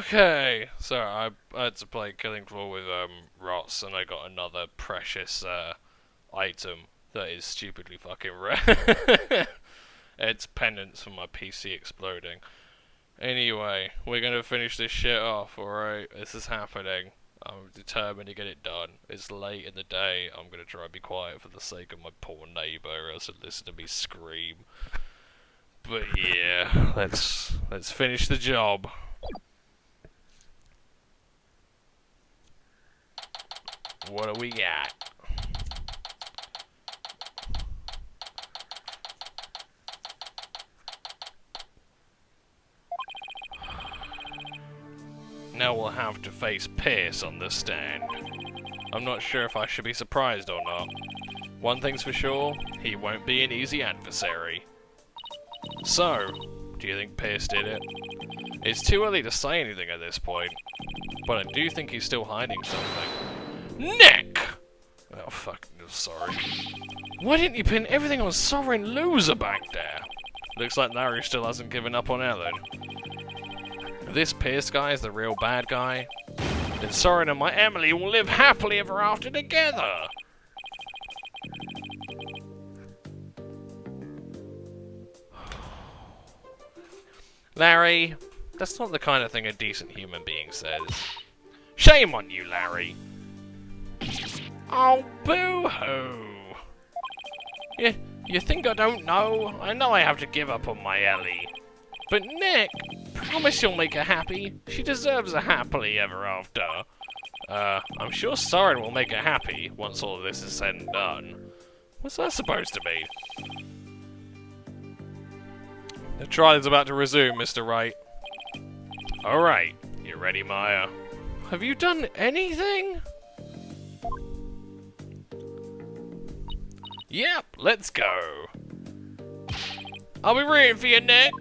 Okay, so I had to play Killing Floor with Rots, and I got another precious item that is stupidly fucking rare. It's penance for my PC exploding. Anyway, we're gonna finish this shit off, alright? This is happening. I'm determined to get it done. It's late in the day. I'm gonna try and be quiet for the sake of my poor neighbour, or else he'll listen to me scream. But yeah, let's finish the job. What do we got? Now we'll have to face Pierce on the stand. I'm not sure if I should be surprised or not. One thing's for sure, he won't be an easy adversary. So, do you think Pierce did it? It's too early to say anything at this point, but I do think he's still hiding something. Nick! Oh fuck, sorry. Why didn't you pin everything on Sovereign Loser back there? Looks like Larry still hasn't given up on Ellen. If this Pierce guy is the real bad guy, then Soren and my Emily will live happily ever after together! Larry, that's not the kind of thing a decent human being says. Shame on you, Larry! Oh, boo-hoo! You think I don't know? I know I have to give up on my Ellie. But Nick, promise you'll make her happy. She deserves a happily ever after. I'm sure Soren will make her happy once all of this is said and done. What's that supposed to be? The trial is about to resume, Mr. Wright. Alright, you ready, Maya? Have you done anything? Yep, let's go. I'll be rooting for you, Nick.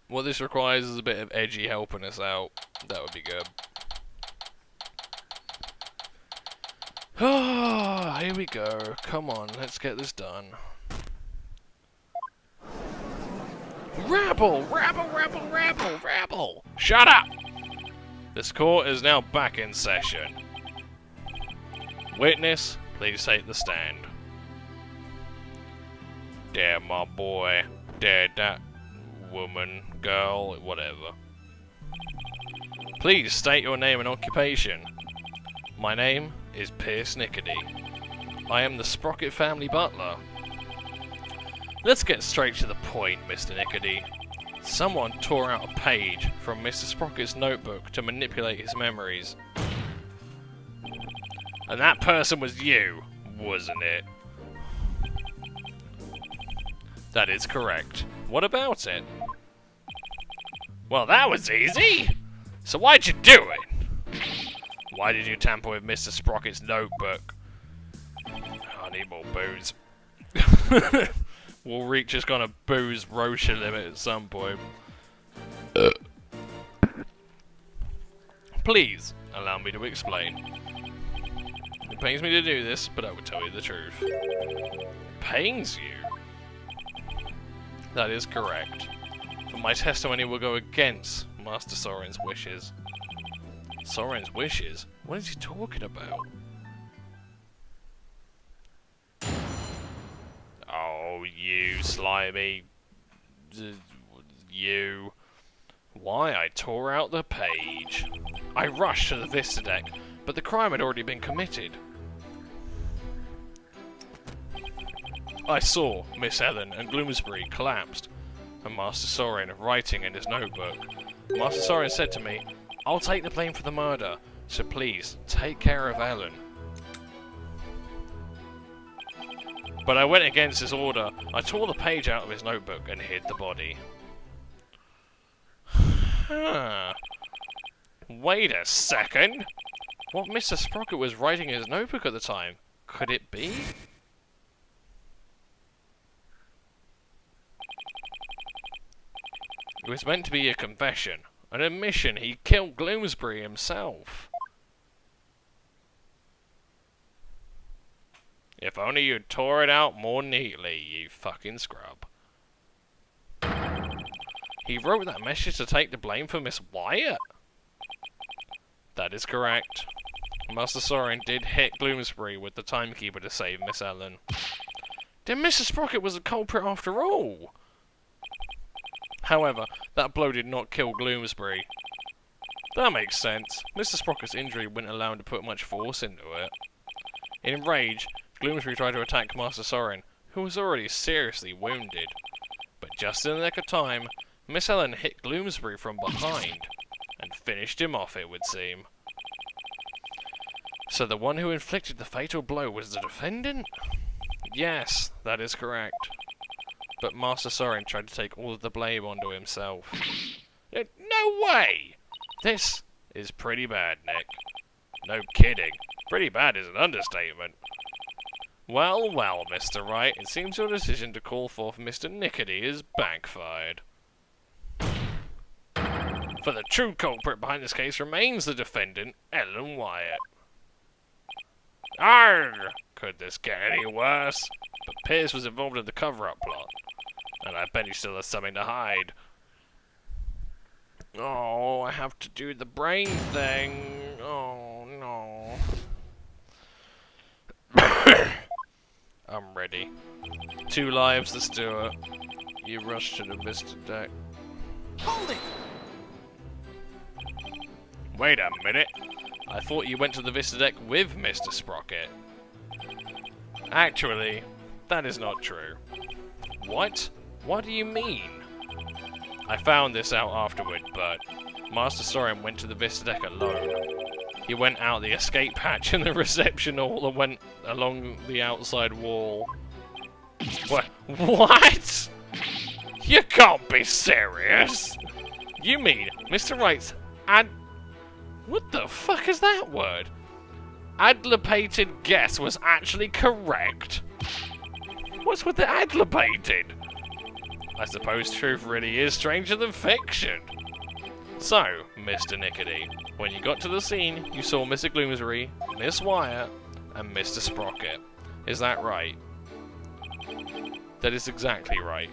What this requires is a bit of edgy helping us out. That would be good. Ah, here we go. Come on, let's get this done. Rabble! Rabble, rabble, rabble, rabble! Shut up! This court is now back in session. Witness, please take the stand. Dare my boy, dare that woman, girl, whatever. Please state your name and occupation. My name is Pierce Nickety. I am the Sprocket family butler. Let's get straight to the point, Mr. Nickety. Someone tore out a page from Mr. Sprocket's notebook to manipulate his memories. And that person was you, wasn't it? That is correct. What about it? Well, that was easy! So why'd you do it? Why did you tamper with Mr. Sprocket's notebook? I need more booze. We'll reach this kind of booze Rosha limit at some point. Please, allow me to explain. It pains me to do this, but I will tell you the truth. Pains you? That is correct. But my testimony will go against Master Soren's wishes. Soren's wishes? What is he talking about? Oh, you slimy... you... Why, I tore out the page. I rushed to the Vista deck, but the crime had already been committed. I saw Miss Ellen and Gloomsbury collapsed, and Master Soren writing in his notebook. Master Soren said to me, I'll take the blame for the murder, so please, take care of Ellen. But I went against his order. I tore the page out of his notebook and hid the body. Huh. Wait a second! What Mr. Sprocket was writing in his notebook at the time? Could it be? It was meant to be a confession. An admission he killed Gloomsbury himself. If only you'd tore it out more neatly, you fucking scrub. He wrote that message to take the blame for Miss Wyatt? That is correct. Master Soren did hit Gloomsbury with the timekeeper to save Miss Ellen. Then Mr. Sprocket was the culprit after all! However, that blow did not kill Gloomsbury. That makes sense. Mr. Sprocket's injury wouldn't allow him to put much force into it. In rage, Gloomsbury tried to attack Master Soren, who was already seriously wounded. But just in the nick of time, Miss Ellen hit Gloomsbury from behind, and finished him off, it would seem. So the one who inflicted the fatal blow was the defendant? Yes, that is correct. But Master Soren tried to take all of the blame onto himself. No way! This is pretty bad, Nick. No kidding. Pretty bad is an understatement. Well, well, Mr. Wright, it seems your decision to call forth Mr. Nickety is backfired. For the true culprit behind this case remains the defendant, Ellen Wyatt. Arrgh! Could this get any worse? But Pierce was involved in the cover-up plot, and I bet he still has something to hide. Oh, I have to do the brain thing. Oh, no. I'm ready. 2 lives to Stuart. You rush to the Vista deck. Hold it! Wait a minute. I thought you went to the Vista deck with Mr. Sprocket. Actually, that is not true. What? What do you mean? I found this out afterward, but Master Soren went to the Vista deck alone. He went out the escape hatch in the reception hall and went along the outside wall. What? You can't be serious! You mean Mr. Wright's what the fuck is that word? Adlopated guess was actually correct. What's with the adlopated? I suppose truth really is stranger than fiction. So, Mr. Nickety, when you got to the scene, you saw Mr. Gloomsbury, Miss Wyatt, and Mr. Sprocket. Is that right? That is exactly right.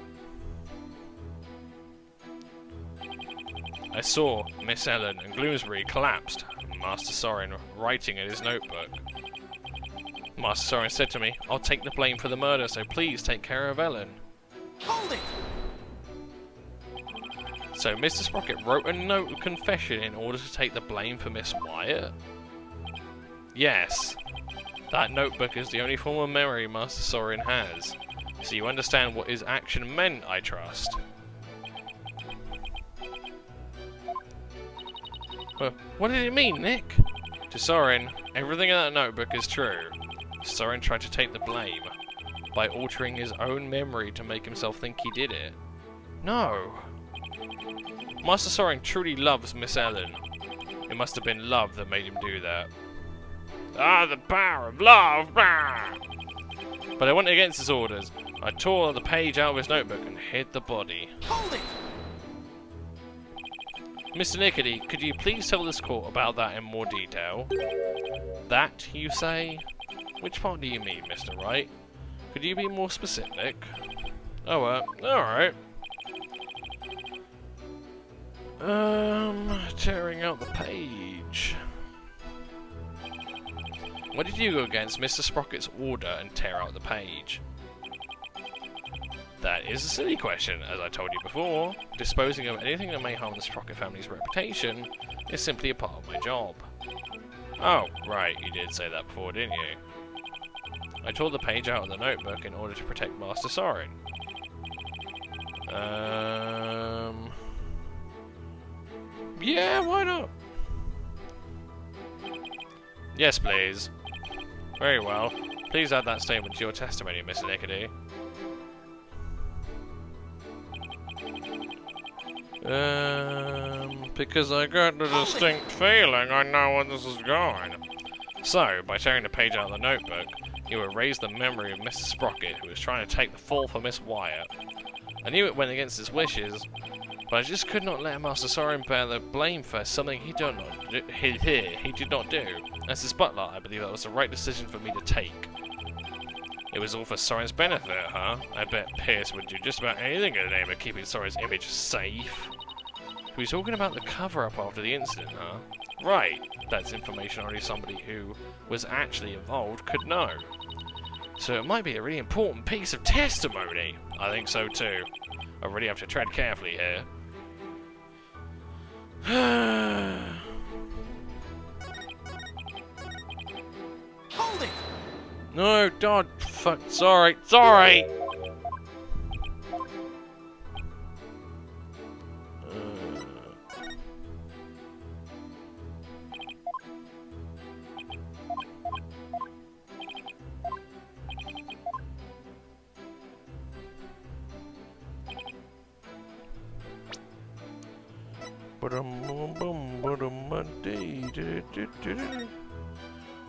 I saw Miss Ellen and Gloomsbury collapsed, and Master Soren writing in his notebook. Master Soren said to me, I'll take the blame for the murder, so please take care of Ellen. Hold it! So Mr. Sprocket wrote a note of confession in order to take the blame for Miss Wyatt? Yes. That notebook is the only form of memory Master Soren has. So you understand what his action meant, I trust. What did it mean, Nick? To Soren, everything in that notebook is true. Soren tried to take the blame by altering his own memory to make himself think he did it. No. Master Soren truly loves Miss Ellen. It must have been love that made him do that. Ah, the power of love! Ah! But I went against his orders. I tore the page out of his notebook and hid the body. Hold it! Mr. Nickety, could you please tell this court about that in more detail? That, you say? Which part do you mean, Mr. Wright? Could you be more specific? Oh, alright. Tearing out the page. Why did you go against Mr. Sprocket's order and tear out the page? That is a silly question, as I told you before. Disposing of anything that may harm the Sprocket family's reputation is simply a part of my job. Oh, right, you did say that before, didn't you? I tore the page out of the notebook in order to protect Master Soren. Yeah, why not? Yes, please. Very well. Please add that statement to your testimony, Mr. Nickety. Because I got the distinct feeling I know where this is going. So, by tearing the page out of the notebook, you erased the memory of Mr. Sprocket, who was trying to take the fall for Miss Wyatt. I knew it went against his wishes, but I just could not let Master Soren bear the blame for something he did not do. As his butler, I believe that was the right decision for me to take. It was all for Soren's benefit, huh? I bet Pierce would do just about anything in the name of keeping Soren's image safe. We were talking about the cover-up after the incident, huh? Right. That's information only somebody who was actually involved could know. So it might be a really important piece of testimony. I think so too. I really have to tread carefully here. Hold it! No, God, fuck, sorry.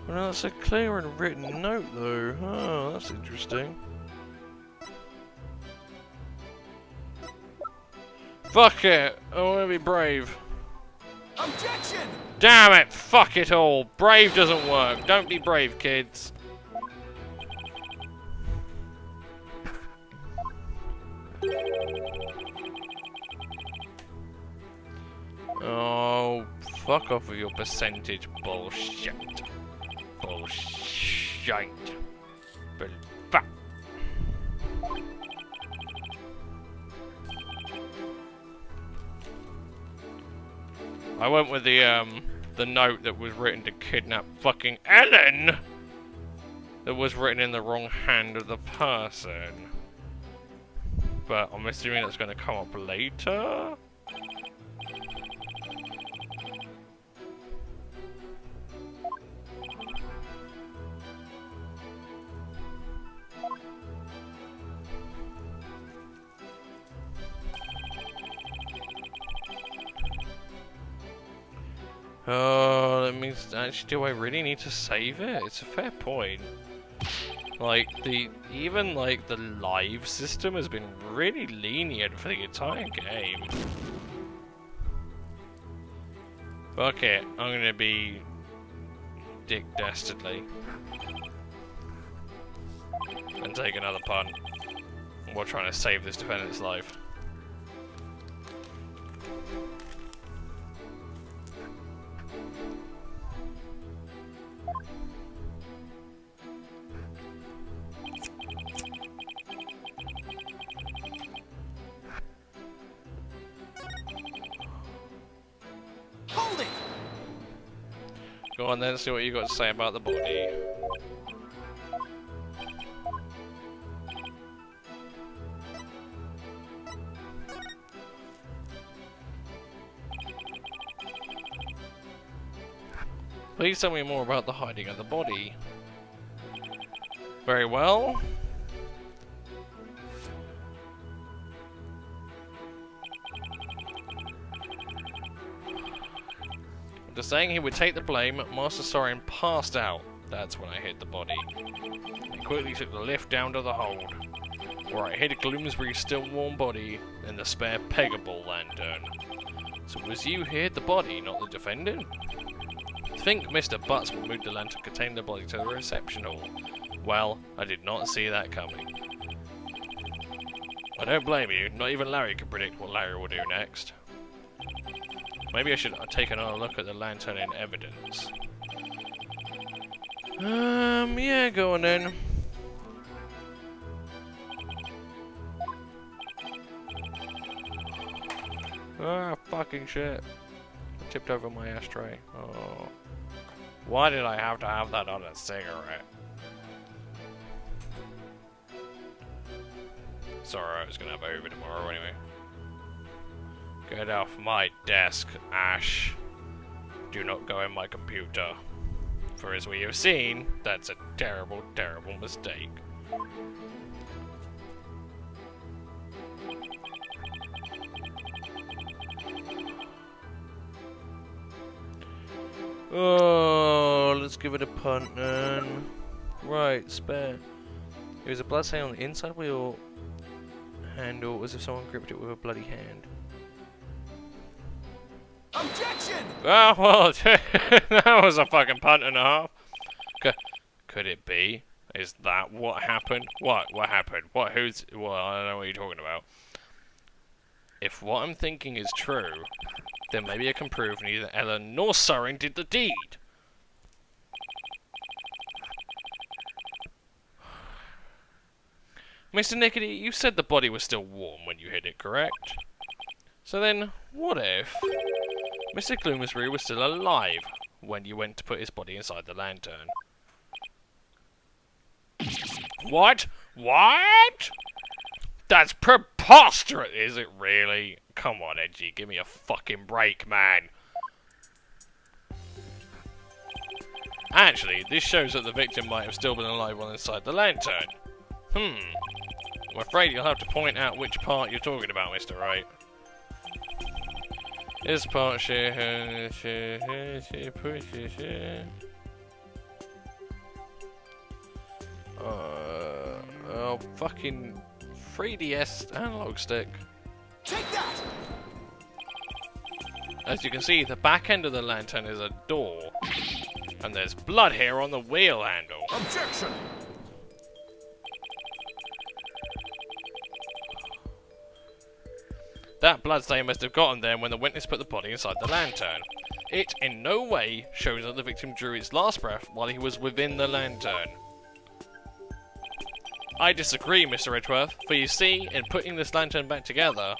Well, that's a clear and written note, though. Oh, that's interesting. Fuck it! I want to be brave. Objection! Damn it! Fuck it all! Brave doesn't work. Don't be brave, kids. Oh, fuck off with your percentage bullshit. Bullshit. Fuck. I went with the note that was written to kidnap fucking Ellen. That was written in the wrong hand of the person. But I'm assuming that's going to come up later. Oh, that means actually, do I really need to save it? It's a fair point. Like even the live system has been really lenient for the entire game. Fuck it, I'm gonna be Dick Dastardly and take another punt while trying to save this defendant's life. Hold it! Go on then, see what you got to say about the body. Please tell me more about the hiding of the body. Very well. After saying he would take the blame, Master Soren passed out. That's when I hid the body. I quickly took the lift down to the hold, where I hid Gloomsbury's still warm body in the spare Pegable lantern. So it was you who hid the body, not the defendant? I think Mr. Butts will move the lantern containing the body to the reception hall. Well, I did not see that coming. I don't blame you, not even Larry could predict what Larry will do next. Maybe I should take another look at the lantern in evidence. Yeah, go on then. Ah, fucking shit. I tipped over my ashtray. Oh. Why did I have to have that on a cigarette? Sorry, I was gonna have it over tomorrow anyway. Get off my desk, Ash. Do not go in my computer. For as we have seen, that's a terrible, terrible mistake. Oh, let's give it a punt then. Right, spare. There was a blood stain on the inside wheel handle as if someone gripped it with a bloody hand. Objection! Ah, well, that was a fucking punt and a half. Could it be? Is that what happened? What? What happened? What? Who's... Well, I don't know what you're talking about. If what I'm thinking is true, then maybe I can prove neither Ellen nor Soren did the deed. Mr. Nickety, you said the body was still warm when you hit it, correct? So then, what if Mr. Gloomsbury was still alive when you went to put his body inside the lantern? What? What? That's preposterous, is it really? Come on, Edgy, give me a fucking break, man. Actually, this shows that the victim might have still been alive while inside the lantern. I'm afraid you'll have to point out which part you're talking about, Mr. Wright. This part she pushes it. Oh, fucking 3DS analog stick. Take that! As you can see, the back end of the lantern is a door, and there's blood here on the wheel handle. Objection! That bloodstain must have gotten there when the witness put the body inside the lantern. It in no way shows that the victim drew its last breath while he was within the lantern. I disagree, Mr. Edgeworth, for you see, in putting this lantern back together,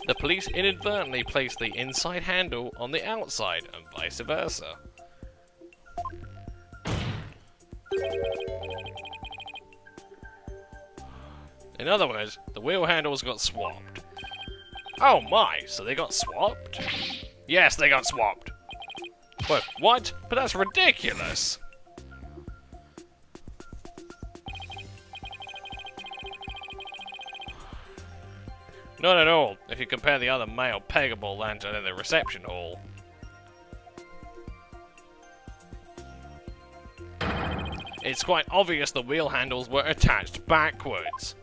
the police inadvertently placed the inside handle on the outside, and vice versa. In other words, the wheel handles got swapped. Oh my, so they got swapped? Yes, they got swapped. But what? But that's ridiculous! Not at all, if you compare the other male peggable lantern in the reception hall. It's quite obvious the wheel handles were attached backwards.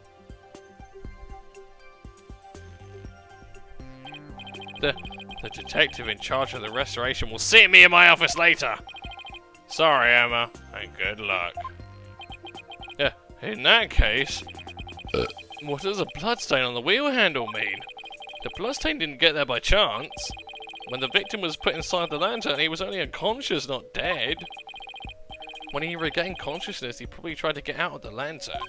The detective in charge of the restoration will see me in my office later. Sorry, Emma, and good luck. In that case, what does a bloodstain on the wheel handle mean? The bloodstain didn't get there by chance. When the victim was put inside the lantern, he was only unconscious, not dead. When he regained consciousness, he probably tried to get out of the lantern.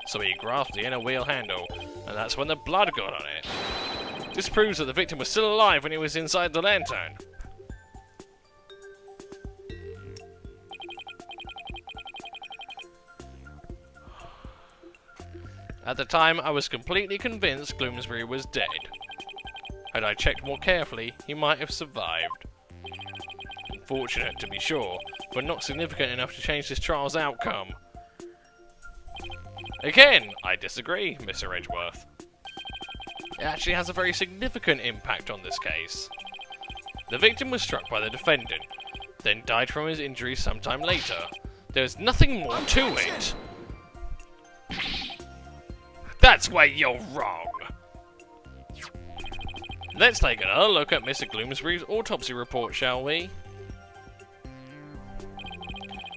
So he grasped the inner wheel handle, and that's when the blood got on it. This proves that the victim was still alive when he was inside the lantern. At the time, I was completely convinced Gloomsbury was dead. Had I checked more carefully, he might have survived. Unfortunate, to be sure, but not significant enough to change this trial's outcome. Again, I disagree, Mr. Edgeworth. It actually has a very significant impact on this case. The victim was struck by the defendant, then died from his injuries sometime later. There's nothing more to it. That's where you're wrong. Let's take another look at Mr. Gloomsbury's autopsy report, shall we?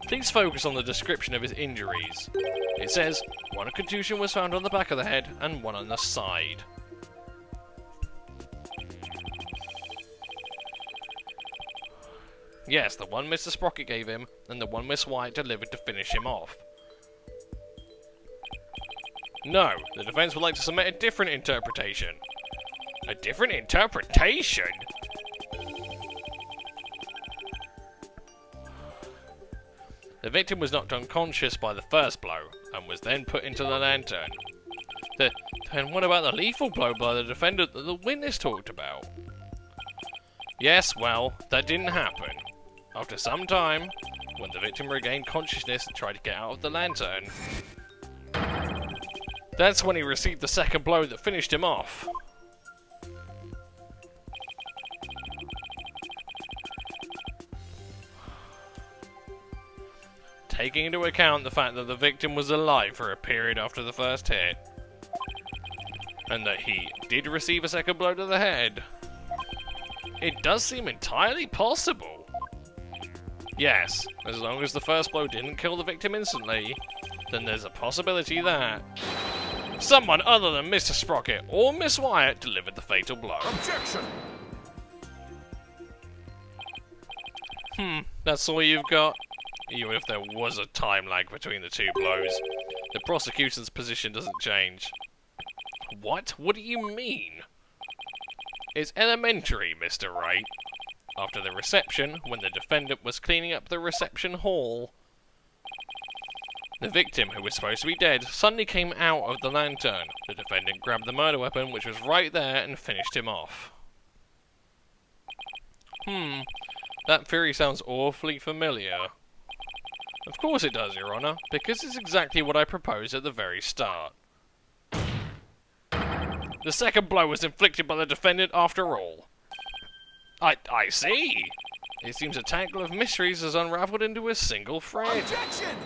Please focus on the description of his injuries. It says, one contusion was found on the back of the head and one on the side. Yes, the one Mr. Sprocket gave him, and the one Miss White delivered to finish him off. No, the defense would like to submit a different interpretation. A different interpretation? The victim was knocked unconscious by the first blow, and was then put into the lantern. Then what about the lethal blow by the defendant that the witness talked about? Yes, well, that didn't happen. After some time, when the victim regained consciousness and tried to get out of the lantern, that's when he received the second blow that finished him off. Taking into account the fact that the victim was alive for a period after the first hit, and that he did receive a second blow to the head, it does seem entirely possible. Yes, as long as the first blow didn't kill the victim instantly, then there's a possibility that someone other than Mr. Sprocket or Miss Wyatt delivered the fatal blow. Objection! That's all you've got? Even if there was a time lag between the two blows, the prosecution's position doesn't change. What? What do you mean? It's elementary, Mr. Wright. After the reception, when the defendant was cleaning up the reception hall, the victim, who was supposed to be dead, suddenly came out of the lantern. The defendant grabbed the murder weapon, which was right there, and finished him off. That theory sounds awfully familiar. Of course it does, Your Honor, because it's exactly what I proposed at the very start. The second blow was inflicted by the defendant after all. I see! It seems a tangle of mysteries has unraveled into a single thread. Objection!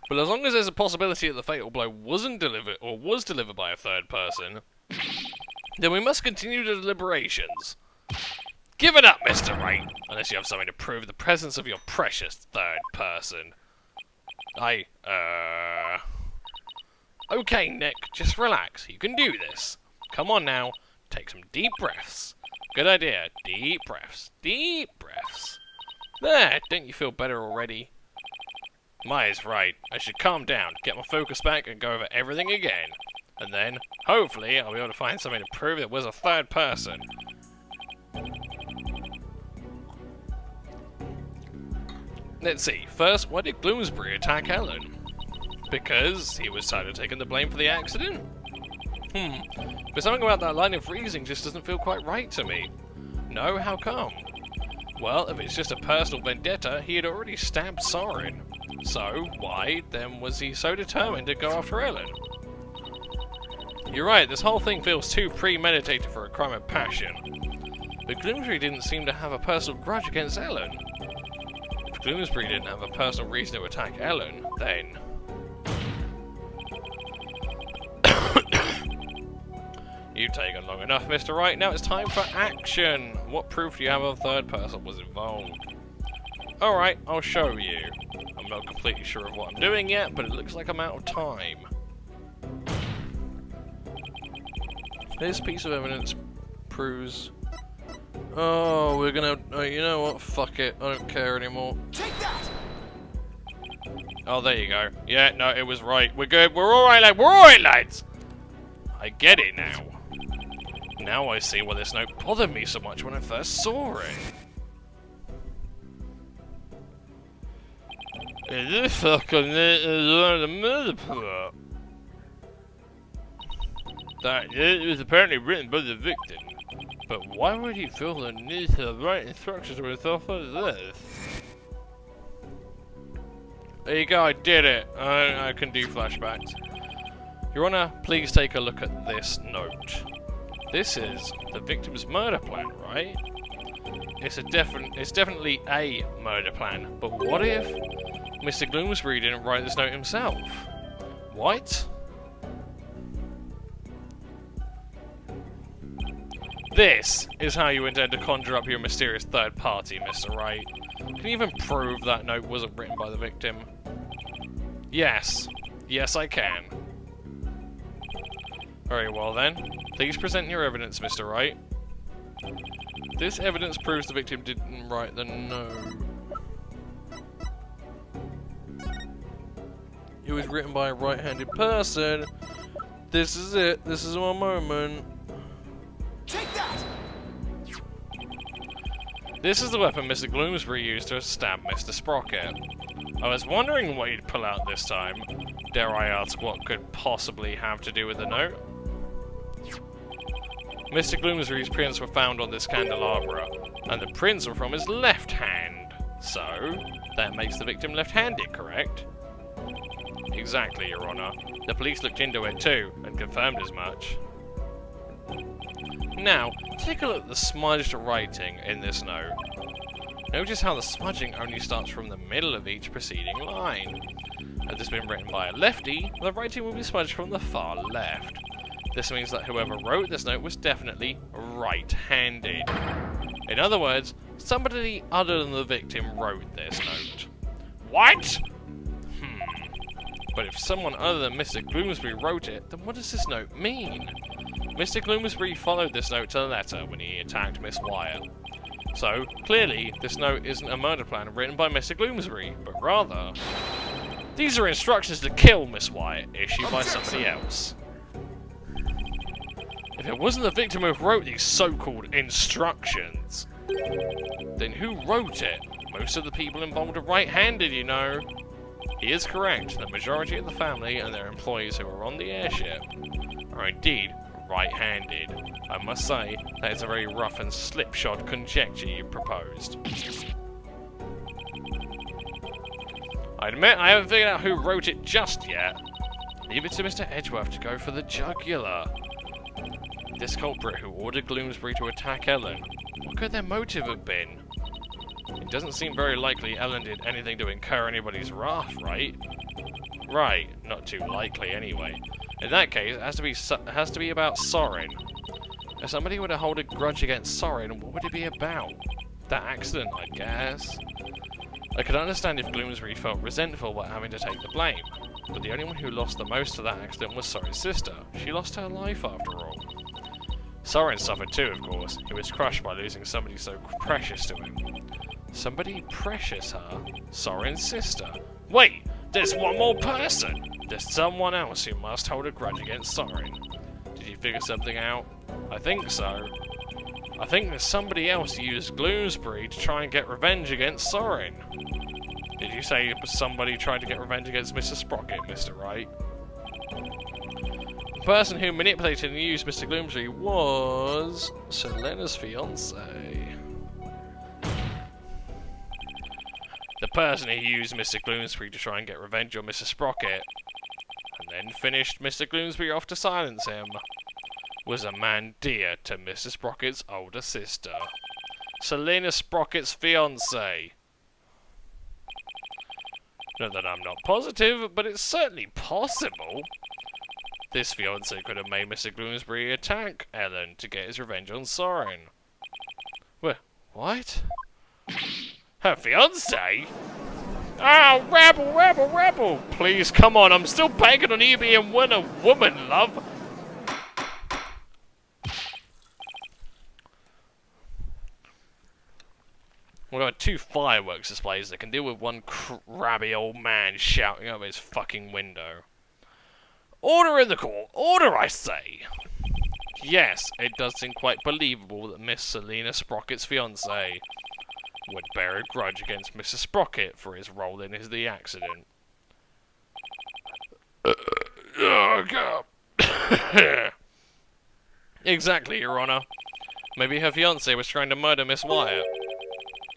But as long as there's a possibility that the fatal blow wasn't delivered, or was delivered by a third person, then we must continue the deliberations. Give it up, Mr. Wright, unless you have something to prove the presence of your precious third person. Okay, Nick, just relax. You can do this. Come on now, take some deep breaths. Good idea, deep breaths, deep breaths. There, don't you feel better already? Maya's right. I should calm down, get my focus back, and go over everything again. And then, hopefully, I'll be able to find something to prove there was a third person. Let's see. First, why did Gloomsbury attack Ellen? Because he was tired of taking the blame for the accident? But something about that line of reasoning just doesn't feel quite right to me. No, how come? Well, if it's just a personal vendetta, he had already stabbed Soren. So, why, then, was he so determined to go after Ellen? You're right, this whole thing feels too premeditated for a crime of passion. But Gloomsbury didn't seem to have a personal grudge against Ellen. If Gloomsbury didn't have a personal reason to attack Ellen, then... You've taken long enough, Mr. Wright. Now it's time for action. What proof do you have a third person was involved? Alright, I'll show you. I'm not completely sure of what I'm doing yet, but it looks like I'm out of time. This piece of evidence proves... Oh, we're gonna... you know what? Fuck it. I don't care anymore. Take that! Oh, there you go. Yeah, no, it was right. We're good. We're alright, lads. We're alright, lads! I get it now. Now I see why this note bothered me so much when I first saw it. This fucking is the murder plot. That it was apparently written by the victim. But why would he feel the need to write instructions with stuff like this? There you go, I did it. I can do flashbacks. Your Honor, please take a look at this note. This is the victim's murder plan, right? It's definitely a murder plan. But what if Mr. Gloomsbury didn't write this note himself? What? This is how you intend to conjure up your mysterious third party, Mr. Wright. Can you even prove that note wasn't written by the victim? Yes. Yes, I can. Very well then. Please present your evidence, Mr. Wright. This evidence proves the victim didn't write the note. It was written by a right-handed person. This is it. This is my moment. Take that! This is the weapon Mr. Gloomsbury used to stab Mr. Sprocket. I was wondering what he'd pull out this time. Dare I ask what could possibly have to do with the note? Mr. Gloomsbury's prints were found on this candelabra, and the prints were from his left hand. So, that makes the victim left-handed, correct? Exactly, Your Honor. The police looked into it too, and confirmed as much. Now, take a look at the smudged writing in this note. Notice how the smudging only starts from the middle of each preceding line. Had this been written by a lefty, the writing would be smudged from the far left. This means that whoever wrote this note was definitely right-handed. In other words, somebody other than the victim wrote this note. What? But if someone other than Mr. Gloomsbury wrote it, then what does this note mean? Mr. Gloomsbury followed this note to the letter when he attacked Miss Wyatt. So, clearly, this note isn't a murder plan written by Mr. Gloomsbury, but rather... these are instructions to kill Miss Wyatt, issued by somebody else. If it wasn't the victim who wrote these so-called instructions, then who wrote it? Most of the people involved are right-handed, you know. He is correct. The majority of the family and their employees who are on the airship are indeed right-handed. I must say, that is a very rough and slipshod conjecture you proposed. I admit I haven't figured out who wrote it just yet. Leave it to Mr. Edgeworth to go for the jugular. This culprit who ordered Gloomsbury to attack Ellen, what could their motive have been? It doesn't seem very likely Ellen did anything to incur anybody's wrath, right? Right, not too likely anyway. In that case, it has to be about Soren. If somebody were to hold a grudge against Soren, what would it be about? That accident, I guess. I could understand if Gloomsbury felt resentful about having to take the blame, but the only one who lost the most to that accident was Soren's sister. She lost her life after all. Soren suffered too, of course. He was crushed by losing somebody so precious to him. Somebody precious, huh? Soren's sister. Wait! There's one more person! There's someone else who must hold a grudge against Soren. Did you figure something out? I think so. I think there's somebody else who used Gloomsbury to try and get revenge against Soren. Did you say it was somebody trying to get revenge against Mr. Sprocket, Mr. Wright? The person who manipulated and used Mr. Gloomsbury was Selena's fiancé. The person who used Mr. Gloomsbury to try and get revenge on Mr. Sprocket, and then finished Mr. Gloomsbury off to silence him, was a man dear to Mr. Sprocket's older sister, Selena Sprocket's fiancé. Not that I'm not positive, but it's certainly possible. This fiancé could have made Mr. Gloomsbury attack Ellen to get his revenge on Soren. What? Her fiancé? Oh, rebel! Please, come on, I'm still banking on you being a woman, love. We've got 2 fireworks displays that can deal with one crabby old man shouting over his fucking window. Order in the court! Order, I say! Yes, it does seem quite believable that Miss Selena Sprocket's fiancé would bear a grudge against Mr. Sprocket for his role in the accident. Oh, God. Exactly, Your Honor. Maybe her fiancé was trying to murder Miss Wyatt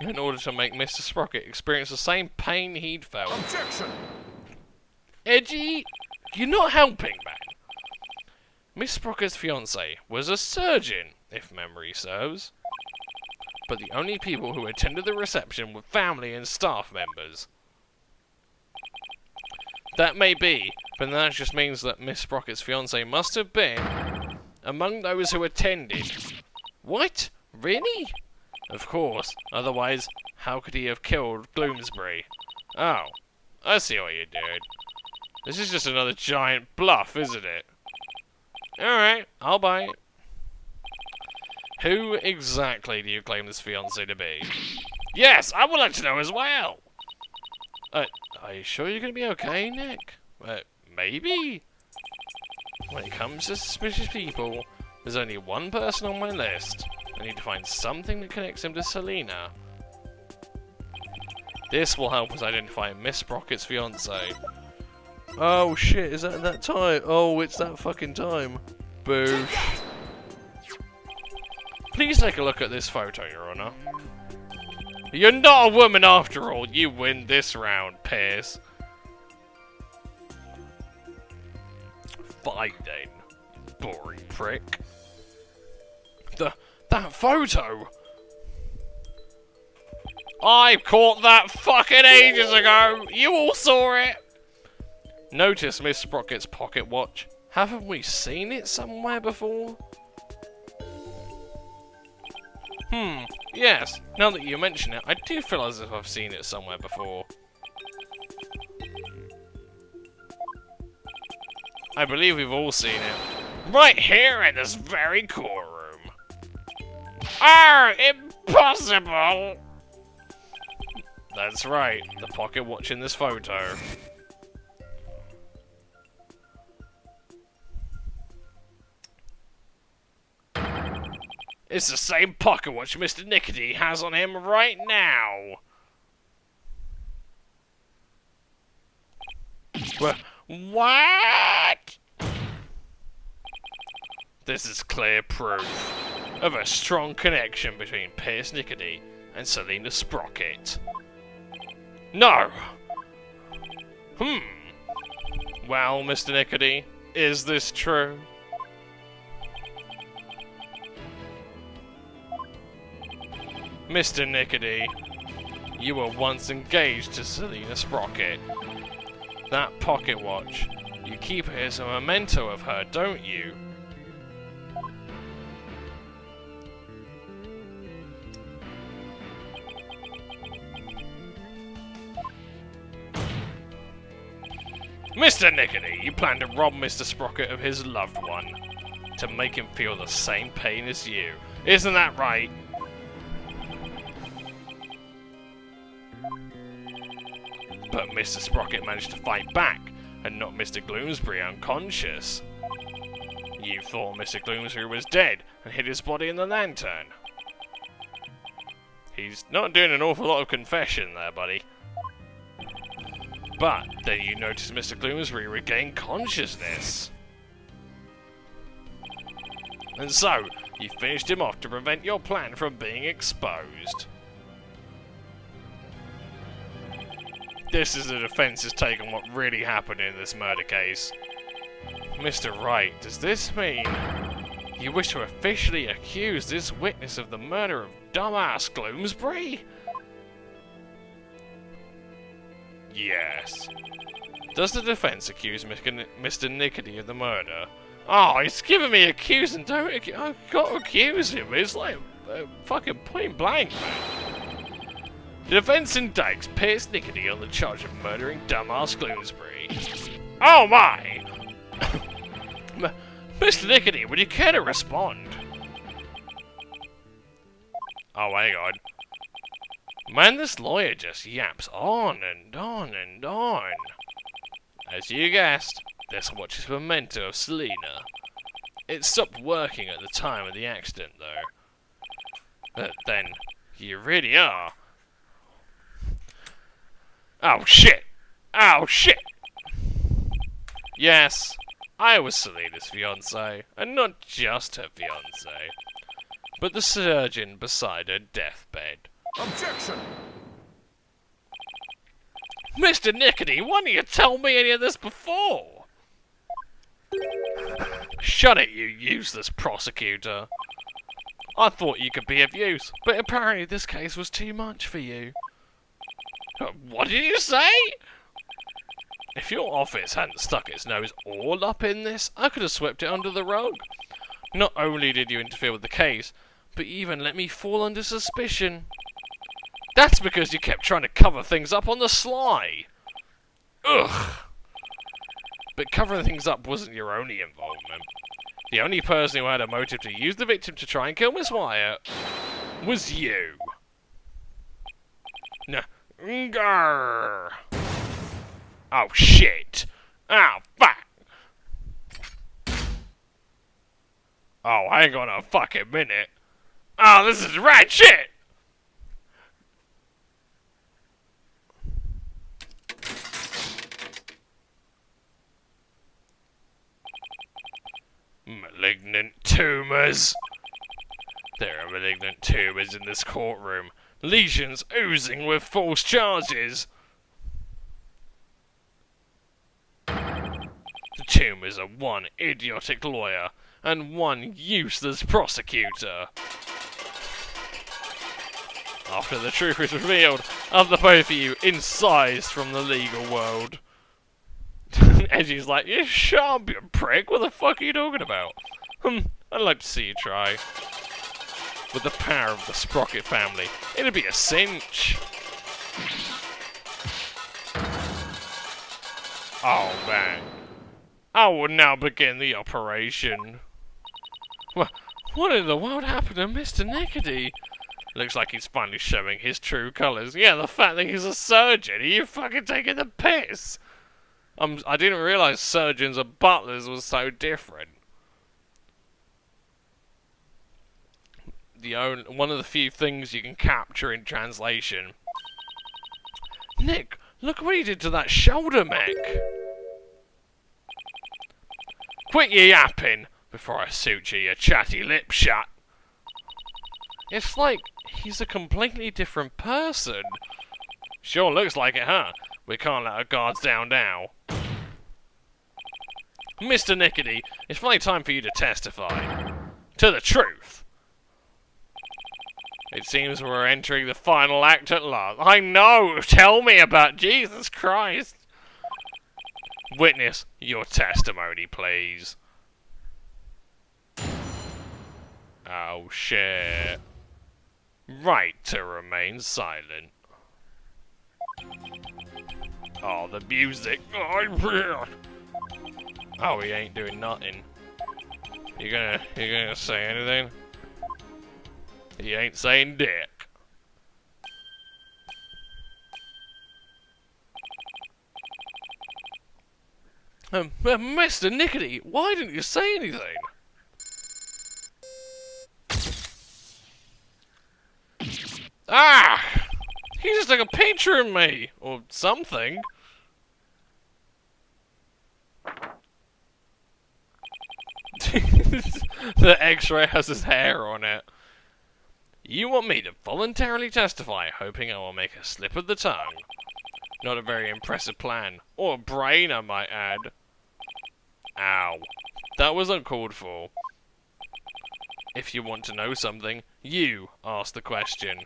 in order to make Mr. Sprocket experience the same pain he'd felt. Objection! Edgy, you're not helping, man. Miss Sprocket's fiancé was a surgeon, if memory serves. But the only people who attended the reception were family and staff members. That may be, but that just means that Miss Sprocket's fiancé must have been among those who attended. What? Really? Of course, otherwise, how could he have killed Gloomsbury? Oh, I see what you did. This is just another giant bluff, isn't it? Alright, I'll buy it. Who exactly do you claim this fiancé to be? Yes, I would like to know as well! Are you sure you're going to be okay, Nick? Maybe? When it comes to suspicious people, there's only one person on my list. I need to find something that connects him to Selena. This will help us identify Miss Sprocket's fiancé. Oh shit, is that time? Oh, it's that fucking time. Boosh. Please take a look at this photo, Your Honor. You're not a woman after all. You win this round, Pierce. Fine then, boring prick. That photo! I caught that fucking ages ago! You all saw it! Notice Miss Sprocket's pocket watch. Haven't we seen it somewhere before? Yes, now that you mention it, I do feel as if I've seen it somewhere before. I believe we've all seen it. Right here in this very courtroom. Oh, impossible! That's right, the pocket watching this photo. It's the same pocket watch Mr. Nickety has on him right now. What? This is clear proof of a strong connection between Pierce Nickety and Selena Sprocket. No! Well, Mr. Nickety, is this true? Mr. Nickety, you were once engaged to Selena Sprocket. That pocket watch, you keep it as a memento of her, don't you? Mr. Nickety, you plan to rob Mr. Sprocket of his loved one, to make him feel the same pain as you. Isn't that right? But Mr. Sprocket managed to fight back and knock Mr. Gloomsbury unconscious. You thought Mr. Gloomsbury was dead and hid his body in the lantern. He's not doing an awful lot of confession there, buddy. But then you notice Mr. Gloomsbury regained consciousness. And so, you finished him off to prevent your plan from being exposed. This is the defense's take on what really happened in this murder case. Mr. Wright, does this mean you wish to officially accuse this witness of the murder of dumbass Gloomsbury? Yes. Does the defense accuse Mr. Nickety of the murder? Oh, he's giving me accuse and don't. I've got to accuse him. It's like fucking point blank, man. The defense indicts Pierce Nickety on the charge of murdering dumbass Gloomsbury. Oh my! Mr. Nickety, would you care to respond? Oh, hang on. Man, this lawyer just yaps on and on and on. As you guessed, this watch is a memento of Selena. It stopped working at the time of the accident, though. But then, you really are. Oh shit! Oh shit! Yes, I was Selena's fiancé, and not just her fiancé, but the surgeon beside her deathbed. Objection! Mr. Nickety, why didn't you tell me any of this before? Shut it, you useless prosecutor. I thought you could be of use, but apparently this case was too much for you. What did you say? If your office hadn't stuck its nose all up in this, I could have swept it under the rug. Not only did you interfere with the case, but you even let me fall under suspicion. That's because you kept trying to cover things up on the sly. Ugh. But covering things up wasn't your only involvement. The only person who had a motive to use the victim to try and kill Miss Wyatt was you. Grr. Oh shit. Oh fuck. Oh, hang on a fucking minute. Oh, this is rat shit. Malignant tumors. There are malignant tumors in this courtroom. Lesions oozing with false charges. The tumors are one idiotic lawyer and one useless prosecutor. After the truth is revealed, the both of you incised from the legal world. Edgy's like, you shut up, you prick, what the fuck are you talking about? I'd like to see you try. With the power of the Sprocket family, it'd be a cinch. Oh man. I will now begin the operation. What in the world happened to Mr. Nickety? Looks like he's finally showing his true colours. Yeah, the fact that he's a surgeon. Are you fucking taking the piss? I didn't realise surgeons and butlers was so different. One of the few things you can capture in translation. Nick, look what he did to that shoulder mech. Quit your yapping before I suture your chatty lip shut. It's like he's a completely different person. Sure looks like it, huh? We can't let our guards down now. Mr. Nickety, it's finally time for you to testify. To the truth. It seems we're entering the final act at last. I know! Tell me about Jesus Christ! Witness your testimony, please. Oh, shit. Right to remain silent. Oh, the music. Oh, he ain't doing nothing. You gonna say anything? He ain't saying dick. Mr. Nickety, why didn't you say anything? Ah! He just took a picture of me! Or something. The x-ray has his hair on it. You want me to voluntarily testify, hoping I will make a slip of the tongue. Not a very impressive plan. Or brain, I might add. Ow. That was uncalled for. If you want to know something, you ask the question.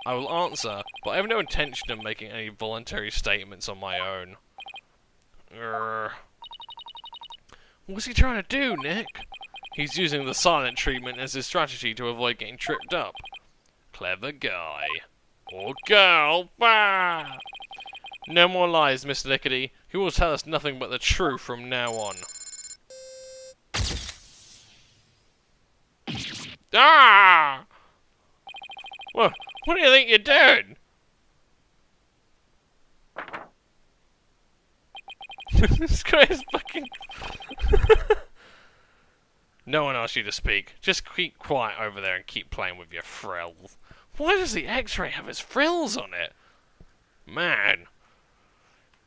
I will answer, but I have no intention of making any voluntary statements on my own. What's he trying to do, Nick? He's using the silent treatment as his strategy to avoid getting tripped up. Clever guy. Or girl. Bah! No more lies, Mr. Nickety. He will tell us nothing but the truth from now on. Ah! What do you think you're doing? This guy is fucking... No one asked you to speak. Just keep quiet over there and keep playing with your frills. Why does the x-ray have his frills on it? Man.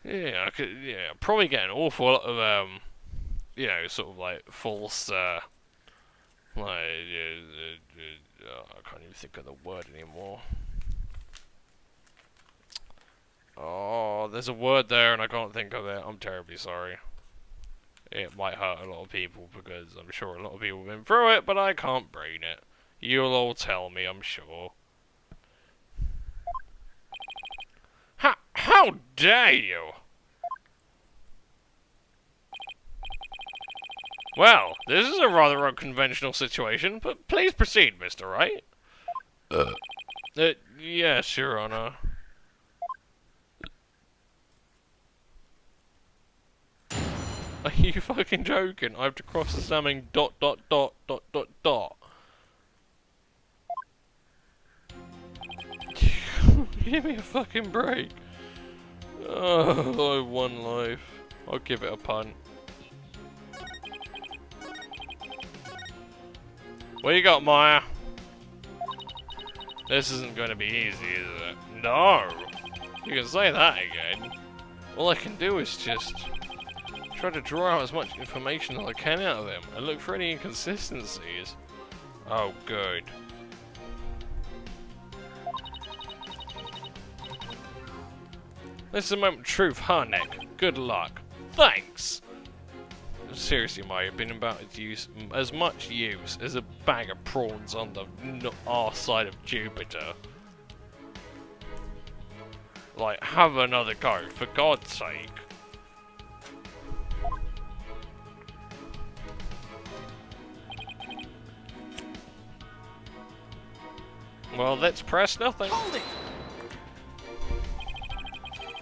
Yeah, I could, probably get an awful lot of, sort of like false, I can't even think of the word anymore. Oh, there's a word there and I can't think of it. I'm terribly sorry. It might hurt a lot of people because I'm sure a lot of people have been through it, but I can't brain it. You'll all tell me, I'm sure. How dare you? Well, this is a rather unconventional situation, but please proceed, Mr. Wright. Yes, Your Honor. Are you fucking joking? I have to cross the stamming ... Give me a fucking break. Oh, I have one life. I'll give it a punt. What you got, Maya? This isn't going to be easy, is it? No! You can say that again. All I can do is just try to draw out as much information as I can out of them and look for any inconsistencies. Oh, good. This is a moment of truth, huh, Nick? Good luck. Thanks! Seriously, Maya, been about as much use as a bag of prawns on the our side of Jupiter. Like, have another go, for God's sake. Well, let's press nothing. Hold it!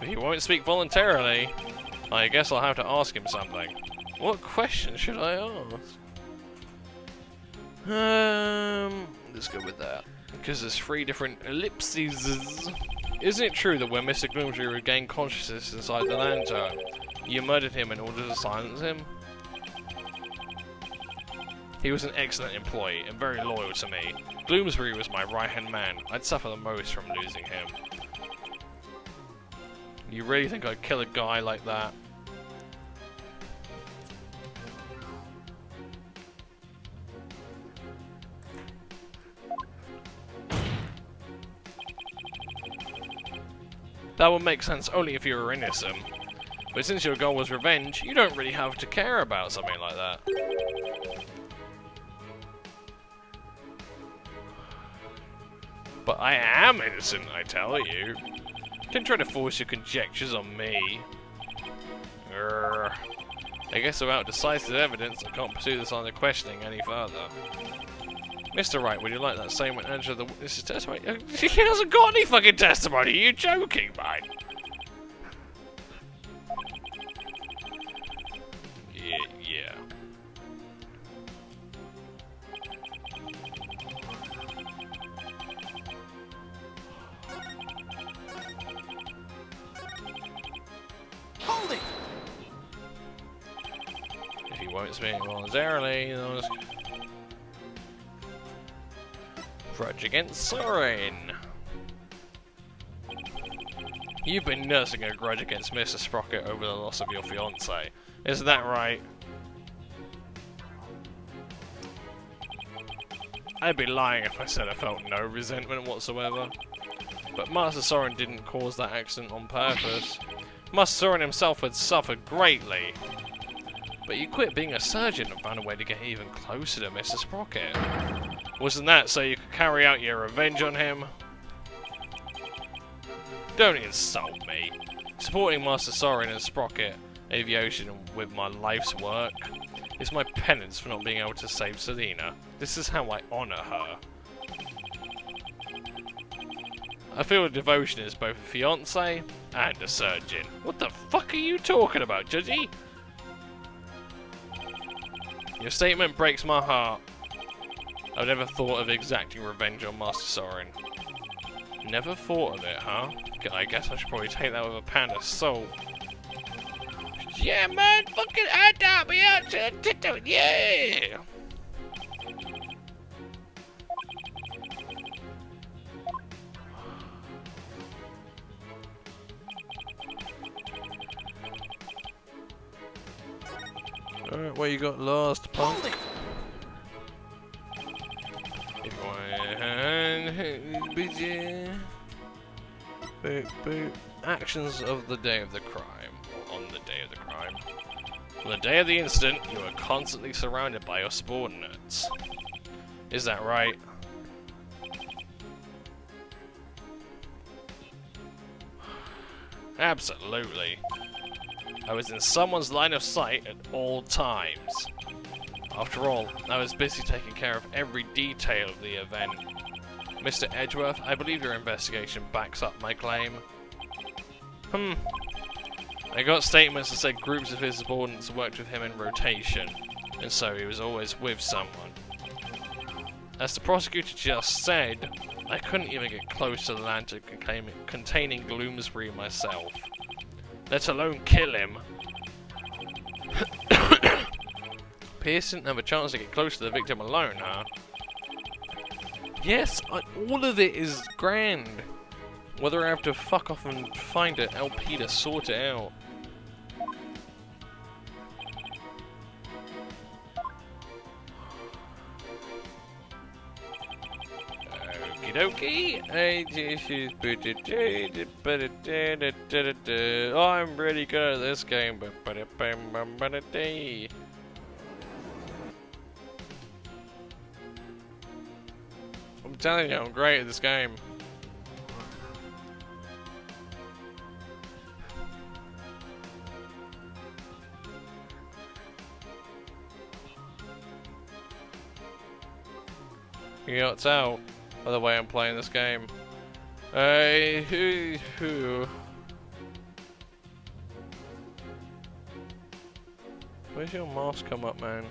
If he won't speak voluntarily, I guess I'll have to ask him something. What question should I ask? Let's go with that. Because there's 3 different ellipses. Isn't it true that when Mr. Gloomsbury regained consciousness inside the lantern, you murdered him in order to silence him? He was an excellent employee and very loyal to me. Gloomsbury was my right-hand man. I'd suffer the most from losing him. You really think I'd kill a guy like that? That would make sense only if you were innocent. But since your goal was revenge, you don't really have to care about something like that. But I am innocent, I tell you. Don't try to force your conjectures on me. I guess without decisive evidence, I can't pursue this line of questioning any further. Mr. Wright, would you like that statement to enter the witness's testimony? He hasn't got any fucking testimony! Are you joking, mate? Yeah. Hold it! If he won't speak voluntarily, then grudge against Soren. You've been nursing a grudge against Mr. Sprocket over the loss of your fiancée. Isn't that right? I'd be lying if I said I felt no resentment whatsoever. But Master Soren didn't cause that accident on purpose. Master Soren himself had suffered greatly. But you quit being a surgeon and found a way to get even closer to Mr. Sprocket. Wasn't that so you could carry out your revenge on him? Don't insult me. Supporting Master Soren and Sprocket Aviation with my life's work is my penance for not being able to save Selena. This is how I honor her. I feel devotion is both a fiancé and a surgeon. What the fuck are you talking about, Judgy? Your statement breaks my heart. I've never thought of exacting revenge on Master Soren. Never thought of it, huh? I guess I should probably take that with a pound of salt. Yeah, man, fucking add that me out to the yeah! Alright, well, you got lost, punk. Hold it! Actions of the day of the crime. On the day of the crime. On the day of the incident, you were constantly surrounded by your subordinates. Is that right? Absolutely. I was in someone's line of sight at all times. After all, I was busy taking care of every detail of the event. Mr. Edgeworth, I believe your investigation backs up my claim. I got statements that said groups of his subordinates worked with him in rotation, and so he was always with someone. As the prosecutor just said, I couldn't even get close to the lantern containing Gloomsbury myself, let alone kill him. Pierce didn't have a chance to get close to the victim alone, huh? Yes, all of it is grand. Whether I have to fuck off and find an LP to sort it out. Okie dokie. I'm really good at this game. I'm telling you, I'm great at this game. You can't tell by the way I'm playing this game. Where's your mask come up, man?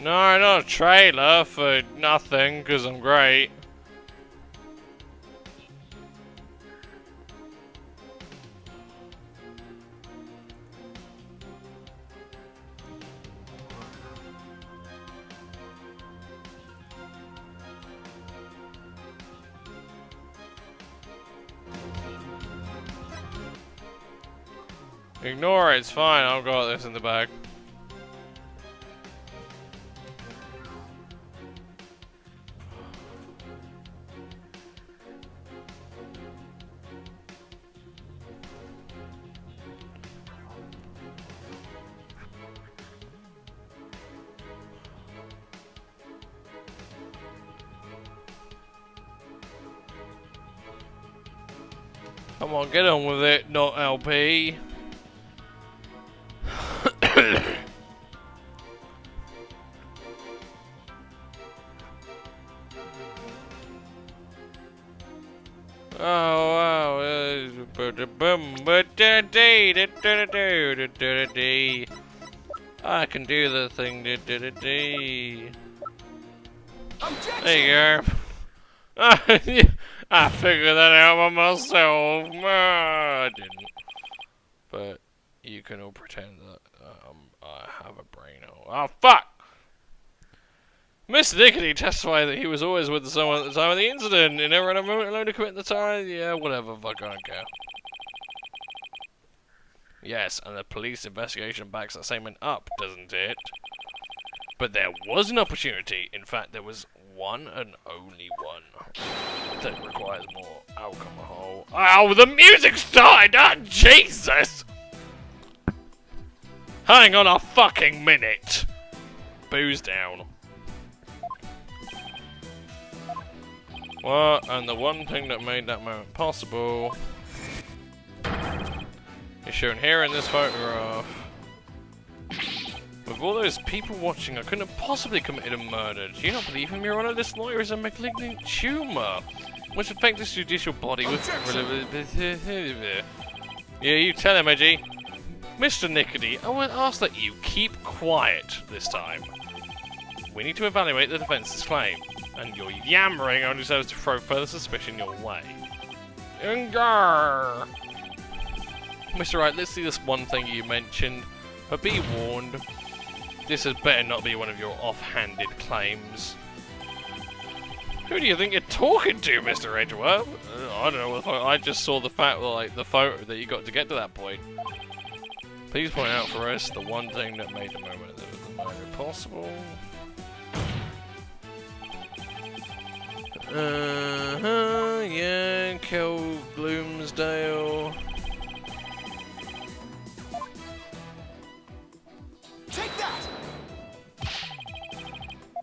No, not a trailer for nothing, because I'm great. Ignore it, it's fine, I've got this in the bag. Come on, get on with it, not LP. Oh wow! I can do the thing. There you go. I figured that out by myself. I didn't. But you can all pretend that I have a brain. Oh fuck! Mr. Dickety testified that he was always with someone at the time of the incident. He never had a moment alone to commit the time. Yeah, whatever. Fuck, I don't care. Yes, and the police investigation backs that statement up, doesn't it? But there was an opportunity. In fact, there was one and only one that requires more alcohol. Ow, the music started! Ah, Jesus! Hang on a fucking minute. Booze down. What? And the one thing that made that moment possible is shown here in this photograph. With all those people watching, I couldn't have possibly committed a murder. Do you not believe him, Your Honor? This lawyer is a malignant tumour, which affects his judicial body with... Yeah, you tell him, Edgy. Mr. Nickety, I would ask that you keep quiet this time. We need to evaluate the defence's claim, and your yammering only serves to throw further suspicion your way. Ungar! Mr. Wright, let's see this one thing you mentioned, but be warned, this had better not be one of your offhanded claims. Who do you think you're talking to, Mr. Edgeworth? I don't know, I just saw the fact, like, the photo that you got to get to that point. Please point out for us the one thing that made the moment of the murder possible. Yeah, kill Gloomsdale. Take that!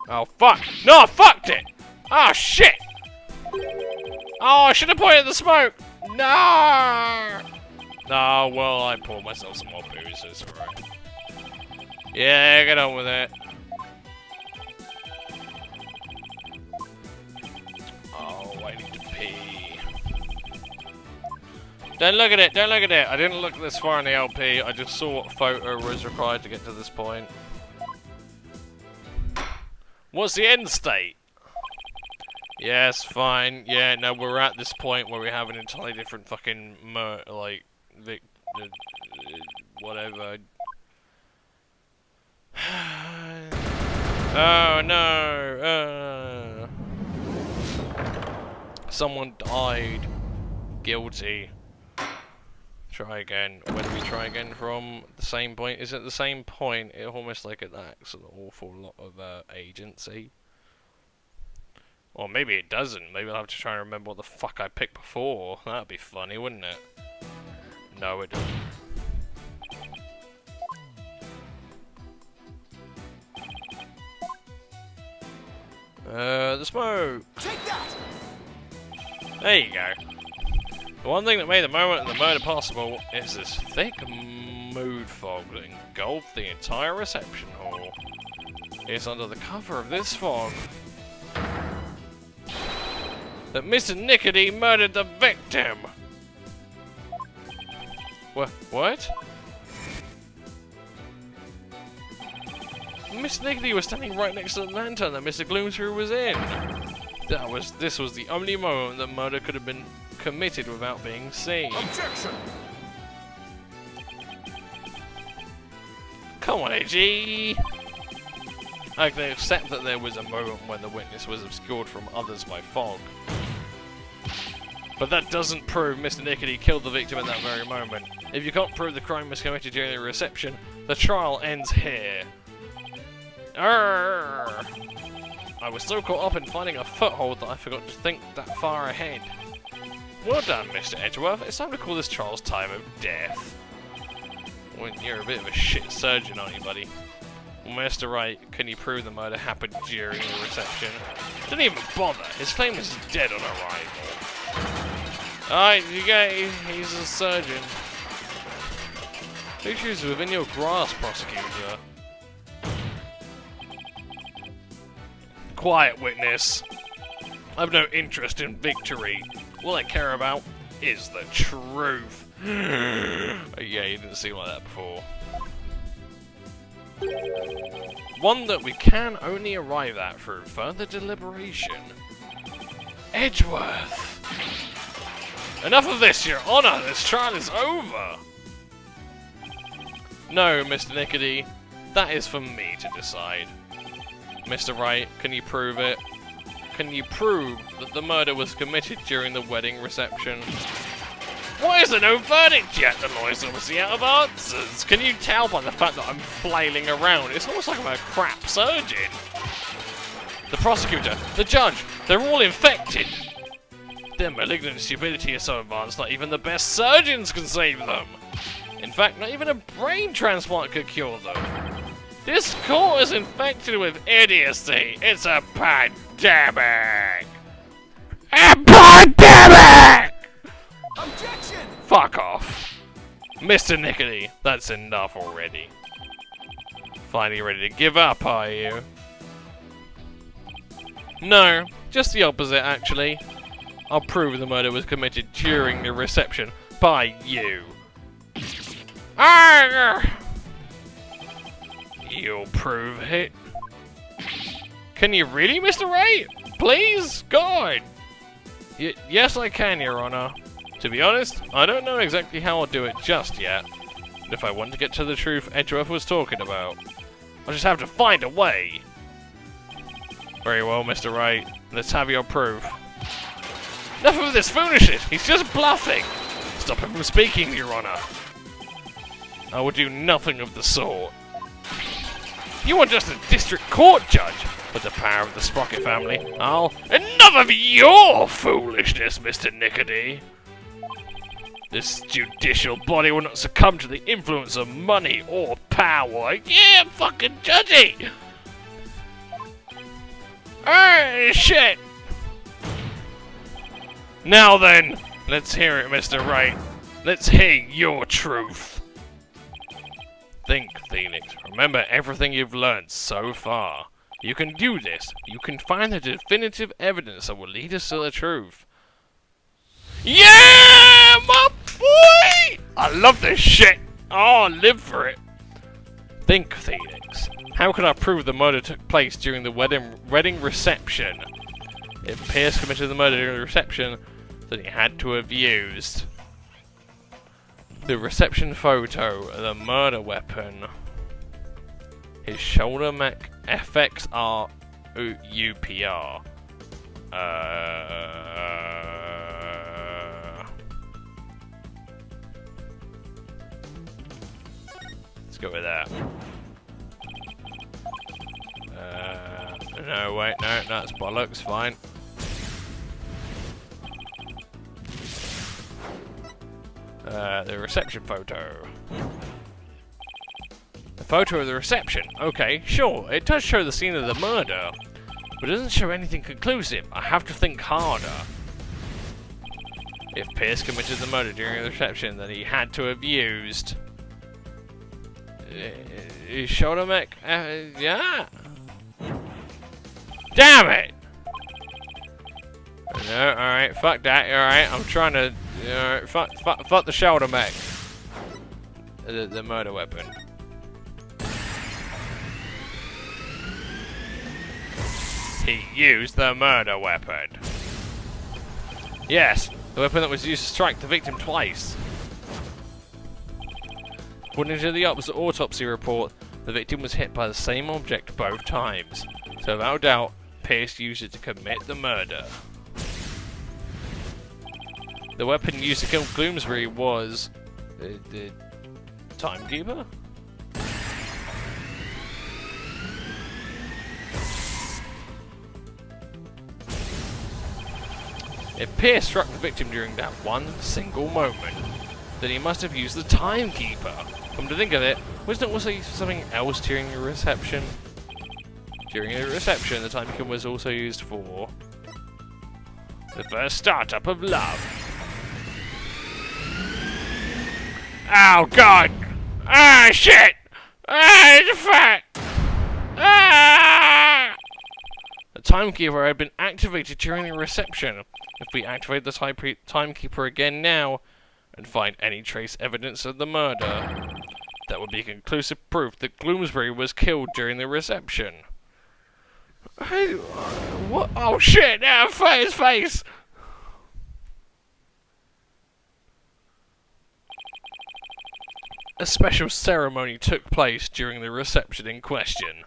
Oh fuck! No, I fucked it! Oh shit! Oh, I should have pointed at the smoke! No! Oh, well, I poured myself some more booze, so it's alright. Yeah, get on with it. Oh, I need to pee. Don't look at it, don't look at it. I didn't look this far in the LP, I just saw what photo was required to get to this point. What's the end state? Yes, fine. Yeah, no, we're at this point where we have an entirely different fucking whatever. Oh no! Someone died. Guilty. Try again. Where do we try again from? The same point? Is it the same point? It almost like it lacks an awful lot of agency. Or maybe it doesn't. Maybe I'll have to try and remember what the fuck I picked before. That'd be funny, wouldn't it? No, it doesn't. The smoke! Take that! There you go. The one thing that made the moment of the murder possible is this thick mood fog that engulfed the entire reception hall. It's under the cover of this fog that Mr. Nickety murdered the victim! What? Mr. Nickety was standing right next to the lantern that Mr. Gloomthrough was in. This was the only moment that murder could have been committed without being seen. Objection! Come on, AG! I can accept that there was a moment when the witness was obscured from others by fog. But that doesn't prove Mr. Nickety killed the victim in that very moment. If you can't prove the crime was committed during the reception, the trial ends here. Arrgh! I was so caught up in finding a foothold that I forgot to think that far ahead. Well done, Mr. Edgeworth. It's time to call this trial's time of death. Well, you're a bit of a shit surgeon, aren't you, buddy? Well, Mr. Wright, can you prove the murder happened during the reception? Don't even bother. His claim is dead on arrival. Alright, you get it. He's a surgeon. Victory is within your grasp, prosecutor. Quiet, witness. I've no interest in victory. All I care about is the truth. Yeah, you didn't seem like that before. One that we can only arrive at through further deliberation. Edgeworth! Enough of this, Your Honor! This trial is over! No, Mr. Nickety. That is for me to decide. Mr. Wright, can you prove it? Can you prove that the murder was committed during the wedding reception? Why is there no verdict yet? The lawyer's obviously out of answers. Can you tell by the fact that I'm flailing around? It's almost like I'm a crap surgeon. The prosecutor, the judge, they're all infected. Their malignant stupidity is so advanced not even the best surgeons can save them. In fact, not even a brain transplant could cure them. This court is infected with idiocy. It's a pandemic. A pandemic! Objection! Fuck off. Mr. Nickety, that's enough already. Finally ready to give up, are you? No, just the opposite, actually. I'll prove the murder was committed during the reception by you. Arrgh! You'll prove it. Can you really, Mr. Wright? Please? God! Yes, I can, Your Honor. To be honest, I don't know exactly how I'll do it just yet. But if I want to get to the truth Edgeworth was talking about, I'll just have to find a way. Very well, Mr. Wright. Let's have your proof. Enough of this foolishness! He's just bluffing! Stop him from speaking, Your Honor. I will do nothing of the sort. You are just a district court judge with the power of the Sprocket family. Enough of your foolishness, Mr. Nickety. This judicial body will not succumb to the influence of money or power. Yeah, fucking judgy! Shit! Now then, let's hear it, Mr. Wright. Let's hear your truth. Think, Pheonix. Remember everything you've learned so far. You can do this. You can find the definitive evidence that will lead us to the truth. Yeah, my boy! I love this shit. Oh, I live for it. Think, Pheonix. How can I prove the murder took place during the wedding reception? If Pierce committed the murder during the reception, then he had to have used the reception photo of the murder weapon, his shoulder mech FXR UPR. Let's go with that. No, wait, no, that's bollocks, fine. The reception photo. The photo of the reception. Okay, sure, it does show the scene of the murder. but it doesn't show anything conclusive. I have to think harder. If Pierce committed the murder during the reception, then he had to have used... his shoulder mech? Yeah? Damn it! No, alright, fuck that, alright, I'm trying to... Alright, fuck the shoulder mech. The murder weapon. He used the murder weapon. Yes, the weapon that was used to strike the victim twice. According to the autopsy report, the victim was hit by the same object both times. So without doubt, Pierce used it to commit the murder. The weapon used to kill Gloomsbury was... the timekeeper? If Pierce struck the victim during that one single moment, then he must have used the timekeeper. Come to think of it, wasn't it also used for something else during the reception? During the reception, the timekeeper was also used for... the first startup of love. Oh god! Ah shit! Ah, it's a fact! Ah! The timekeeper had been activated during the reception. If we activate the timekeeper again now, and find any trace evidence of the murder, that would be conclusive proof that Gloomsbury was killed during the reception. Hey, what? Oh shit! Now his face! A special ceremony took place during the reception in question.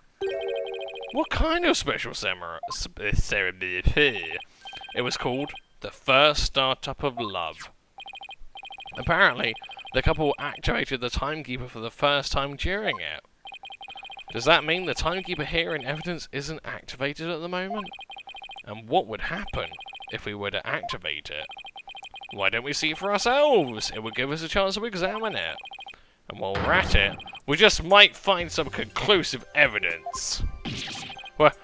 What kind of special ceremony? It was called the First Startup of Love. Apparently, the couple activated the timekeeper for the first time during it. Does that mean the timekeeper here in evidence isn't activated at the moment? And what would happen if we were to activate it? Why don't we see it for ourselves? It would give us a chance to examine it. And while we're at it, we just might find some conclusive evidence. What?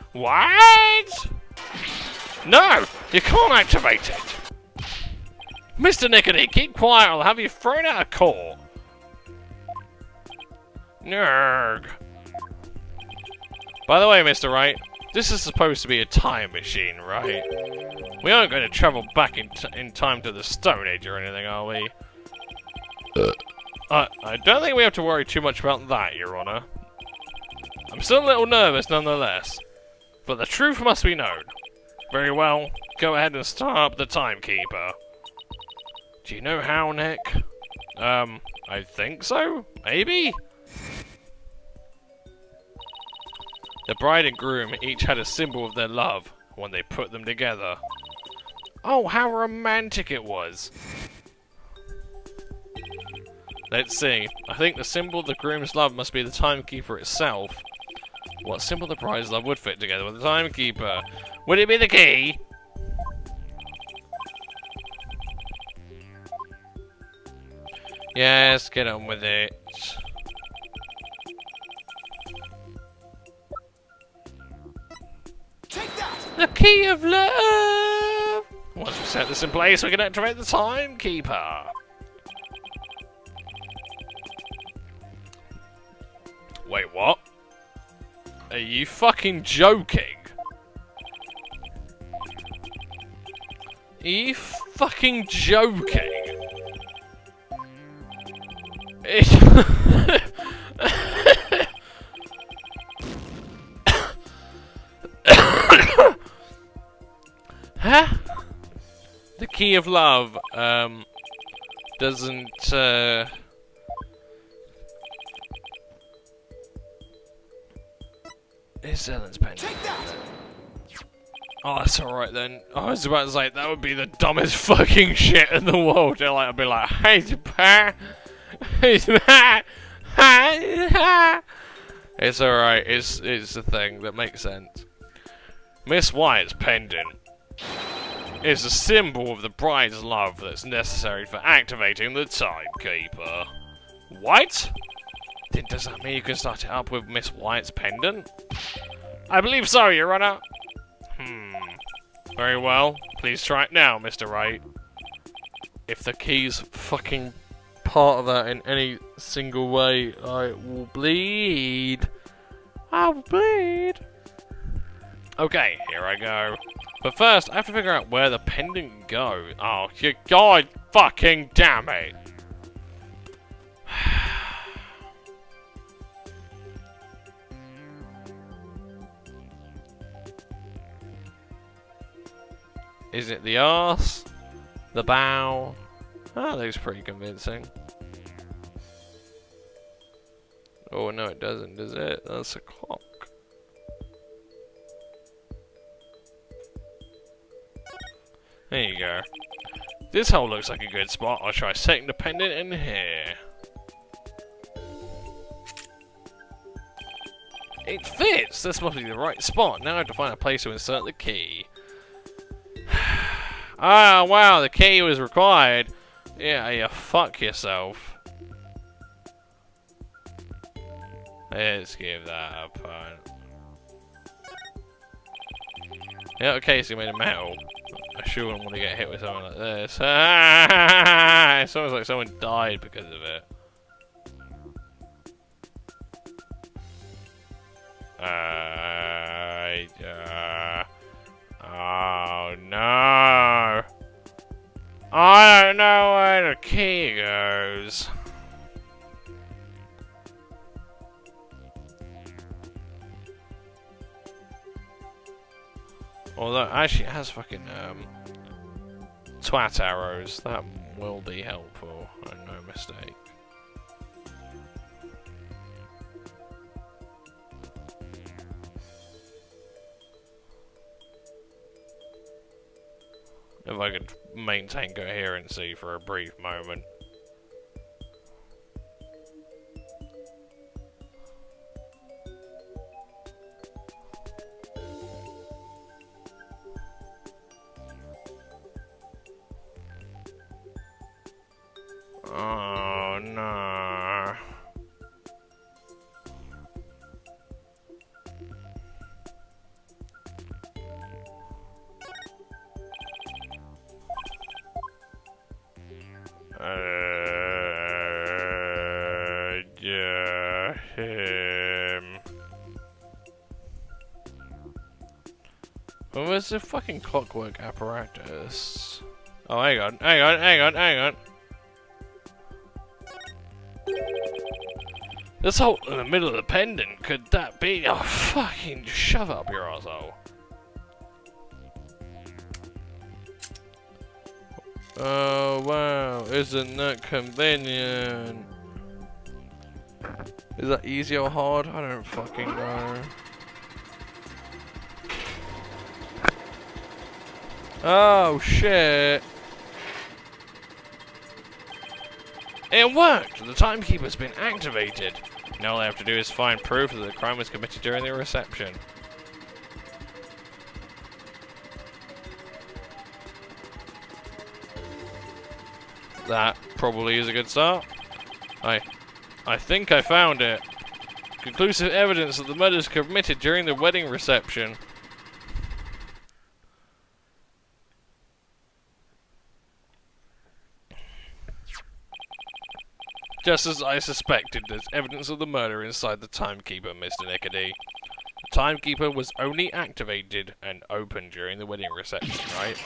No! You can't activate it! Mr. Nickety, keep quiet, I'll have you thrown out of court. Nurg. By the way, Mr. Wright, this is supposed to be a time machine, right? We aren't going to travel back in time to the Stone Age or anything, are we? I don't think we have to worry too much about that, Your Honor. I'm still a little nervous nonetheless, but the truth must be known. Very well, go ahead and start up the timekeeper. Do you know how, Nick? I think so? Maybe? The bride and groom each had a symbol of their love when they put them together. Oh, how romantic it was! Let's see. I think the symbol of the groom's love must be the timekeeper itself. What symbol the bride's love would fit together with the timekeeper? Would it be the key? Yes, get on with it. Take that! The key of love! Once we set this in place, we can activate the timekeeper. Wait, what? Are you fucking joking? Are you fucking joking? Huh? The key of love, doesn't, It's Ellen's pen. Take that! Oh, that's alright then. I was about to say, that would be the dumbest fucking shit in the world. I'd be like, hey, it's alright, it's a thing that makes sense. Miss Wyatt's pendant is a symbol of the bride's love that's necessary for activating the timekeeper. What? Then does that mean you can start it up with Miss Wyatt's pendant? I believe so, Your Honor. Very well. Please try it now, Mr. Wright. If the key's fucking part of that in any single way, I will bleed. I will bleed. Okay, here I go. But first, I have to figure out where the pendant goes. Oh, you god fucking damn it. Is it the arse? The bow? Ah, that looks pretty convincing. Oh, no it doesn't, does it? That's a clock. There you go. This hole looks like a good spot. I'll try setting the pendant in here. It fits! This must be the right spot. Now I have to find a place to insert the key. Ah, wow, the key was required. Yeah, you fuck yourself. Let's give that a punt. Yeah, okay, so you made a metal. I sure wouldn't want to get hit with something like this. It's almost like someone died because of it. Oh no! I don't know where the key goes. Although, actually, it has fucking, twat arrows. That will be helpful, and no mistake. If I could maintain coherency for a brief moment. Oh no. Yeah, him. Well, where's the fucking clockwork apparatus? Oh, hang on. This hole in the middle of the pendant, could that be? Oh, fucking shove up your arsehole. Oh, wow, isn't that convenient? Is that easy or hard? I don't fucking know. Oh, shit. It worked! The timekeeper's been activated. Now all I have to do is find proof that the crime was committed during the reception. That probably is a good start. I think I found it. Conclusive evidence that the murder was committed during the wedding reception. Just as I suspected, there's evidence of the murder inside the timekeeper, Mr. Nickety. The timekeeper was only activated and open during the wedding reception, right?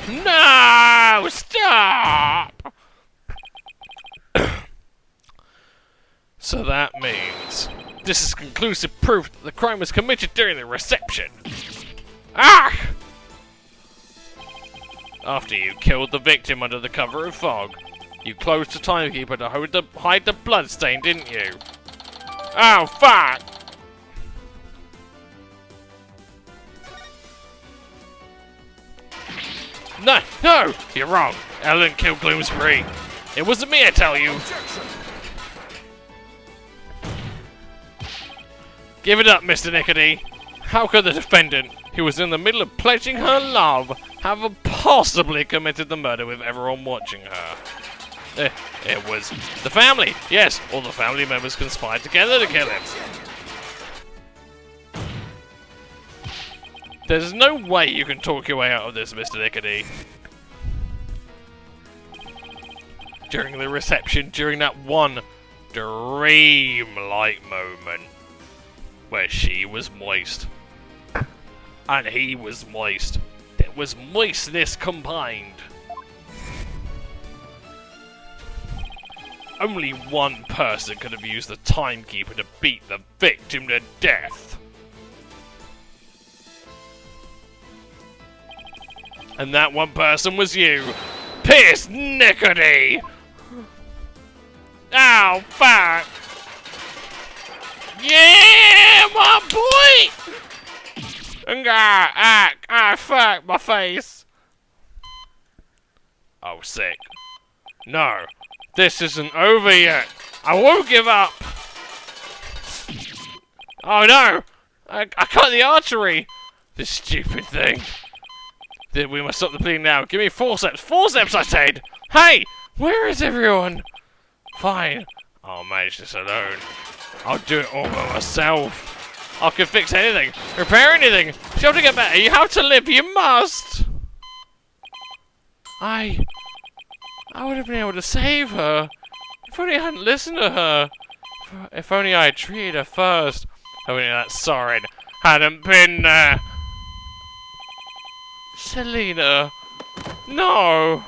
No! Stop! So that means this is conclusive proof that the crime was committed during the reception. Ah! After you killed the victim under the cover of fog, you closed the timekeeper to hide the bloodstain, didn't you? Oh, fuck! No, no! You're wrong. Ellen killed Gloomsbury. It wasn't me, I tell you. Objection. Give it up, Mr. Nickety. How could the defendant, who was in the middle of pledging her love, have possibly committed the murder with everyone watching her? It was the family. Yes, all the family members conspired together to kill him. There's no way you can talk your way out of this, Mr. Nickety. During the reception, during that one dream-like moment where she was moist and he was moist. There was moistness combined. Only one person could have used the timekeeper to beat the victim to death. And that one person was you, Pierce Nickety! Ow, fuck! Yeah, my boy! Fuck, my face! Oh, sick. No, this isn't over yet. I won't give up! Oh no! I cut the artery! This stupid thing. We must stop the bleeding now. Give me forceps! Forceps, I said! Hey! Where is everyone? Fine. I'll manage this alone. I'll do it all by myself. I can fix anything, repair anything. You have to get better. You have to live. You must. I would have been able to save her if only I hadn't listened to her. If only I had treated her first. If only that Soren hadn't been there. Selena, no.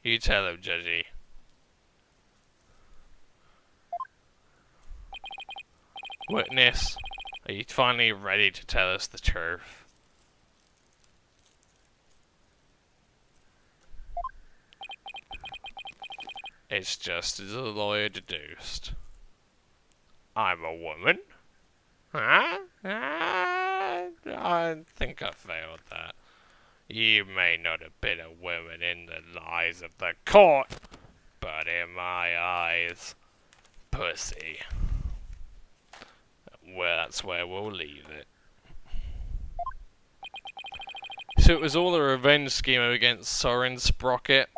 You tell him, Judgy. Witness, are you finally ready to tell us the truth? It's just as the lawyer deduced. I'm a woman? Huh? I think I failed that. You may not have been a woman in the eyes of the court, but in my eyes, pussy. Well, that's where we'll leave it. So it was all a revenge scheme against Soren Sprocket.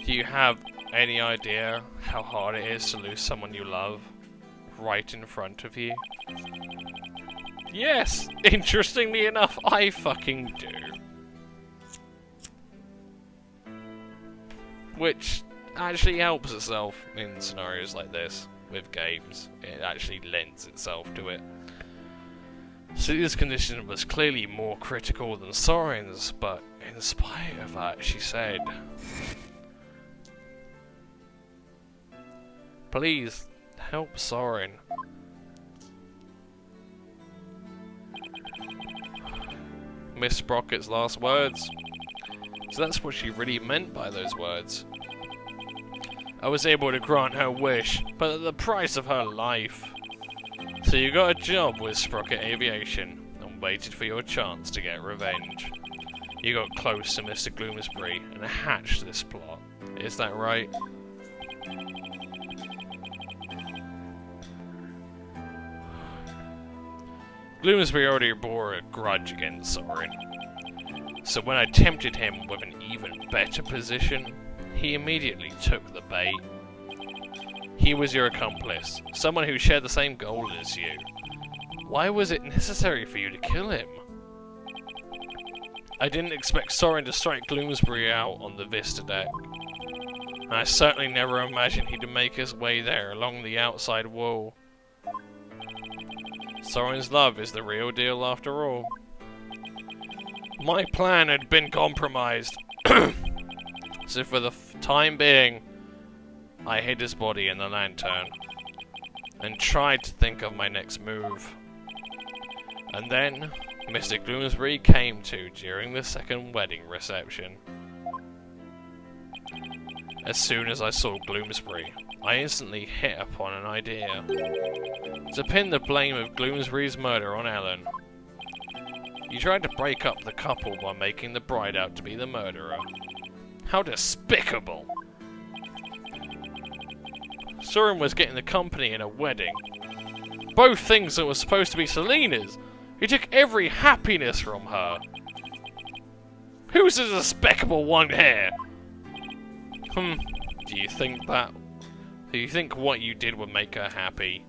Do you have any idea how hard it is to lose someone you love right in front of you? Yes, interestingly enough, I fucking do. Which actually helps itself in scenarios like this with games. It actually lends itself to it. Celia's condition was clearly more critical than Soren's, but in spite of that, she said, "Please, help Soren." Miss Sprocket's last words. So that's what she really meant by those words. I was able to grant her wish, but at the price of her life. So you got a job with Sprocket Aviation, and waited for your chance to get revenge. You got close to Mr. Gloomsbury, and hatched this plot. Is that right? Gloomsbury already bore a grudge against Soren. So when I tempted him with an even better position, he immediately took the bait. He was your accomplice, someone who shared the same goal as you. Why was it necessary for you to kill him? I didn't expect Soren to strike Gloomsbury out on the Vista deck. And I certainly never imagined he'd make his way there along the outside wall. Soren's love is the real deal after all. My plan had been compromised. So for the time being, I hid his body in the lantern and tried to think of my next move. And then, Mr. Gloomsbury came to during the second wedding reception. As soon as I saw Gloomsbury, I instantly hit upon an idea. To pin the blame of Gloomsbury's murder on Ellen. You tried to break up the couple by making the bride out to be the murderer. How despicable! Soren was getting the company in a wedding, both things that were supposed to be Selena's. He took every happiness from her. Who's the despicable one here? Do you think what you did would make her happy?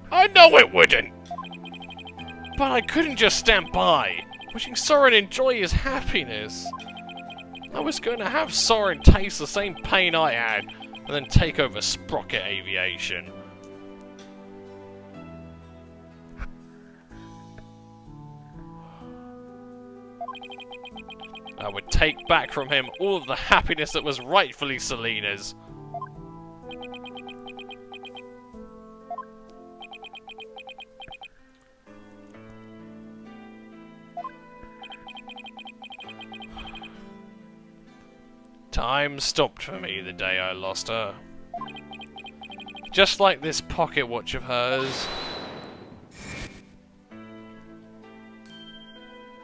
I know it wouldn't! But I couldn't just stand by, watching Soren enjoy his happiness. I was going to have Soren taste the same pain I had, and then take over Sprocket Aviation. I would take back from him all of the happiness that was rightfully Selena's. Time stopped for me the day I lost her. Just like this pocket watch of hers.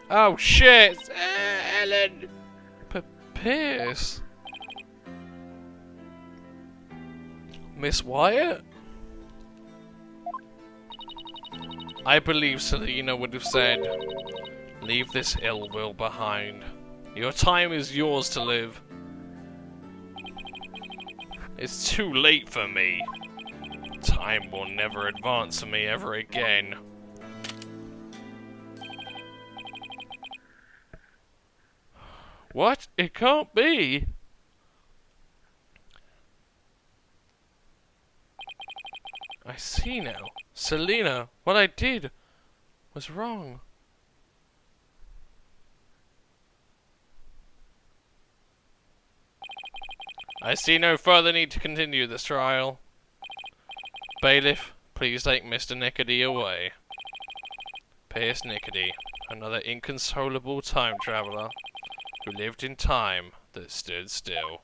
Oh shit! Ellen! Pierce? Miss Wyatt? I believe Selena would have said, "Leave this ill will behind. Your time is yours to live." It's too late for me. Time will never advance for me ever again. What? It can't be! I see now. Selena, what I did was wrong. I see no further need to continue this trial. Bailiff, please take Mr. Nickety away. Pierce Nickety, another inconsolable time traveler who lived in time that stood still.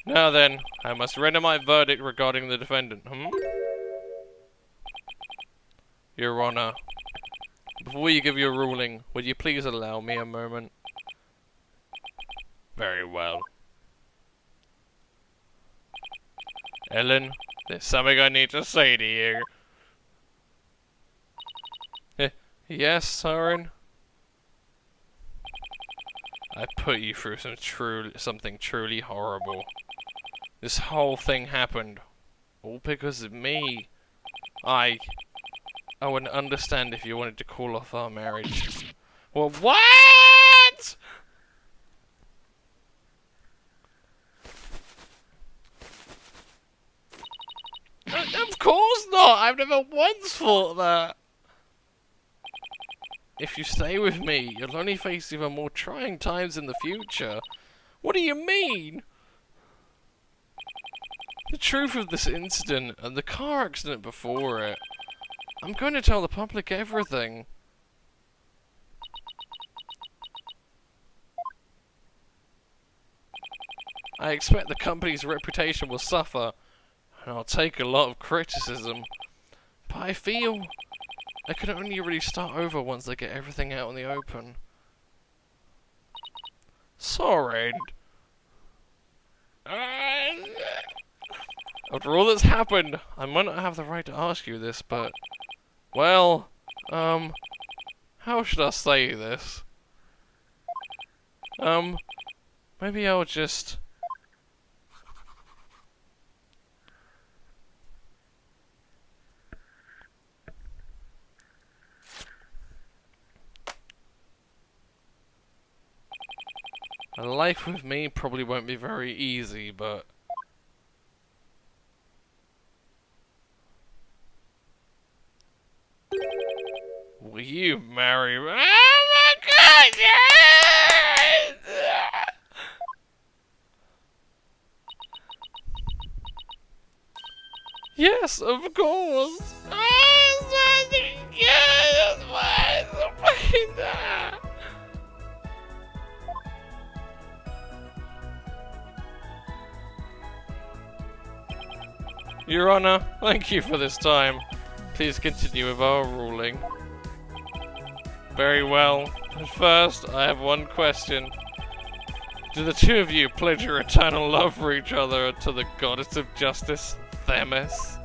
Now then, I must render my verdict regarding the defendant. Your Honor, before you give your ruling, would you please allow me a moment? Very well. Ellen, there's something I need to say to you. Yes, Soren? I put you through something truly horrible. This whole thing happened all because of me. I wouldn't understand if you wanted to call off our marriage. Well, what? Of course not! I've never once thought that! If you stay with me, you'll only face even more trying times in the future. What do you mean? The truth of this incident and the car accident before it. I'm going to tell the public everything. I expect the company's reputation will suffer, and I'll take a lot of criticism. But I feel I can only really start over once they get everything out in the open. Sorry. After all that's happened, I might not have the right to ask you this, but... Well, how should I say this? Maybe I'll just... A life with me probably won't be very easy, but... Will you marry me? Oh my god, yes! Yes, of course! Yes, Your Honor, thank you for this time. Please continue with our ruling. Very well. But first, I have one question. Do the two of you pledge your eternal love for each other to the goddess of justice, Themis?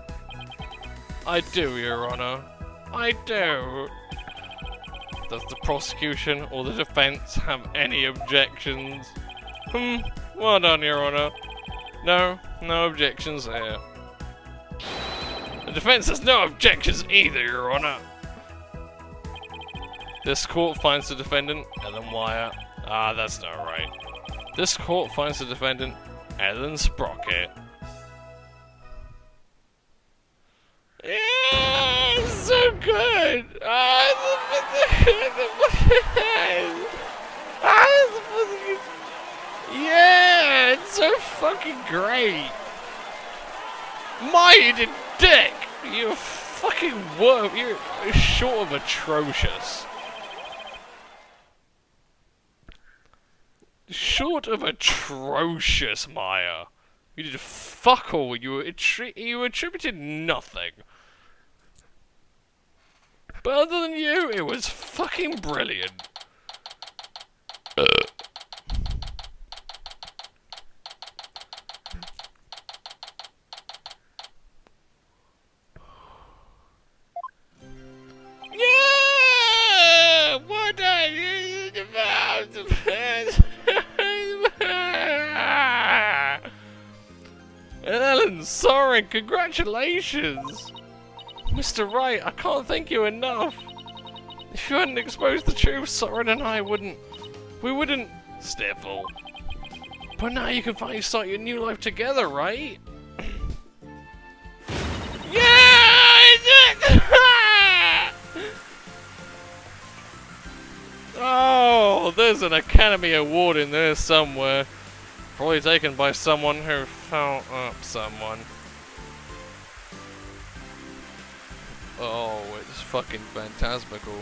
I do, Your Honor. I do. Does the prosecution or the defense have any objections? Well done, Your Honor. No objections here. The defense has no objections either, Your Honor. This court finds the defendant, Ellen Wyatt. Ah, that's not right. This court finds the defendant, Ellen Sprocket. Yeah, so good. Yeah, it's so fucking great. You did dick. You fucking worm. You're short of atrocious. Short of atrocious, Maya. You did fuck all. You attributed nothing. But other than you, it was fucking brilliant. Yeah! What are you about? Ellen, sorry, congratulations! Mr. Wright, I can't thank you enough. If you hadn't exposed the truth, Soren and I wouldn't... Stiffle. But now you can finally start your new life together, right? Yeah! Oh, there's an Academy Award in there somewhere. Probably taken by someone who felt up someone. Oh, it's fucking phantasmical.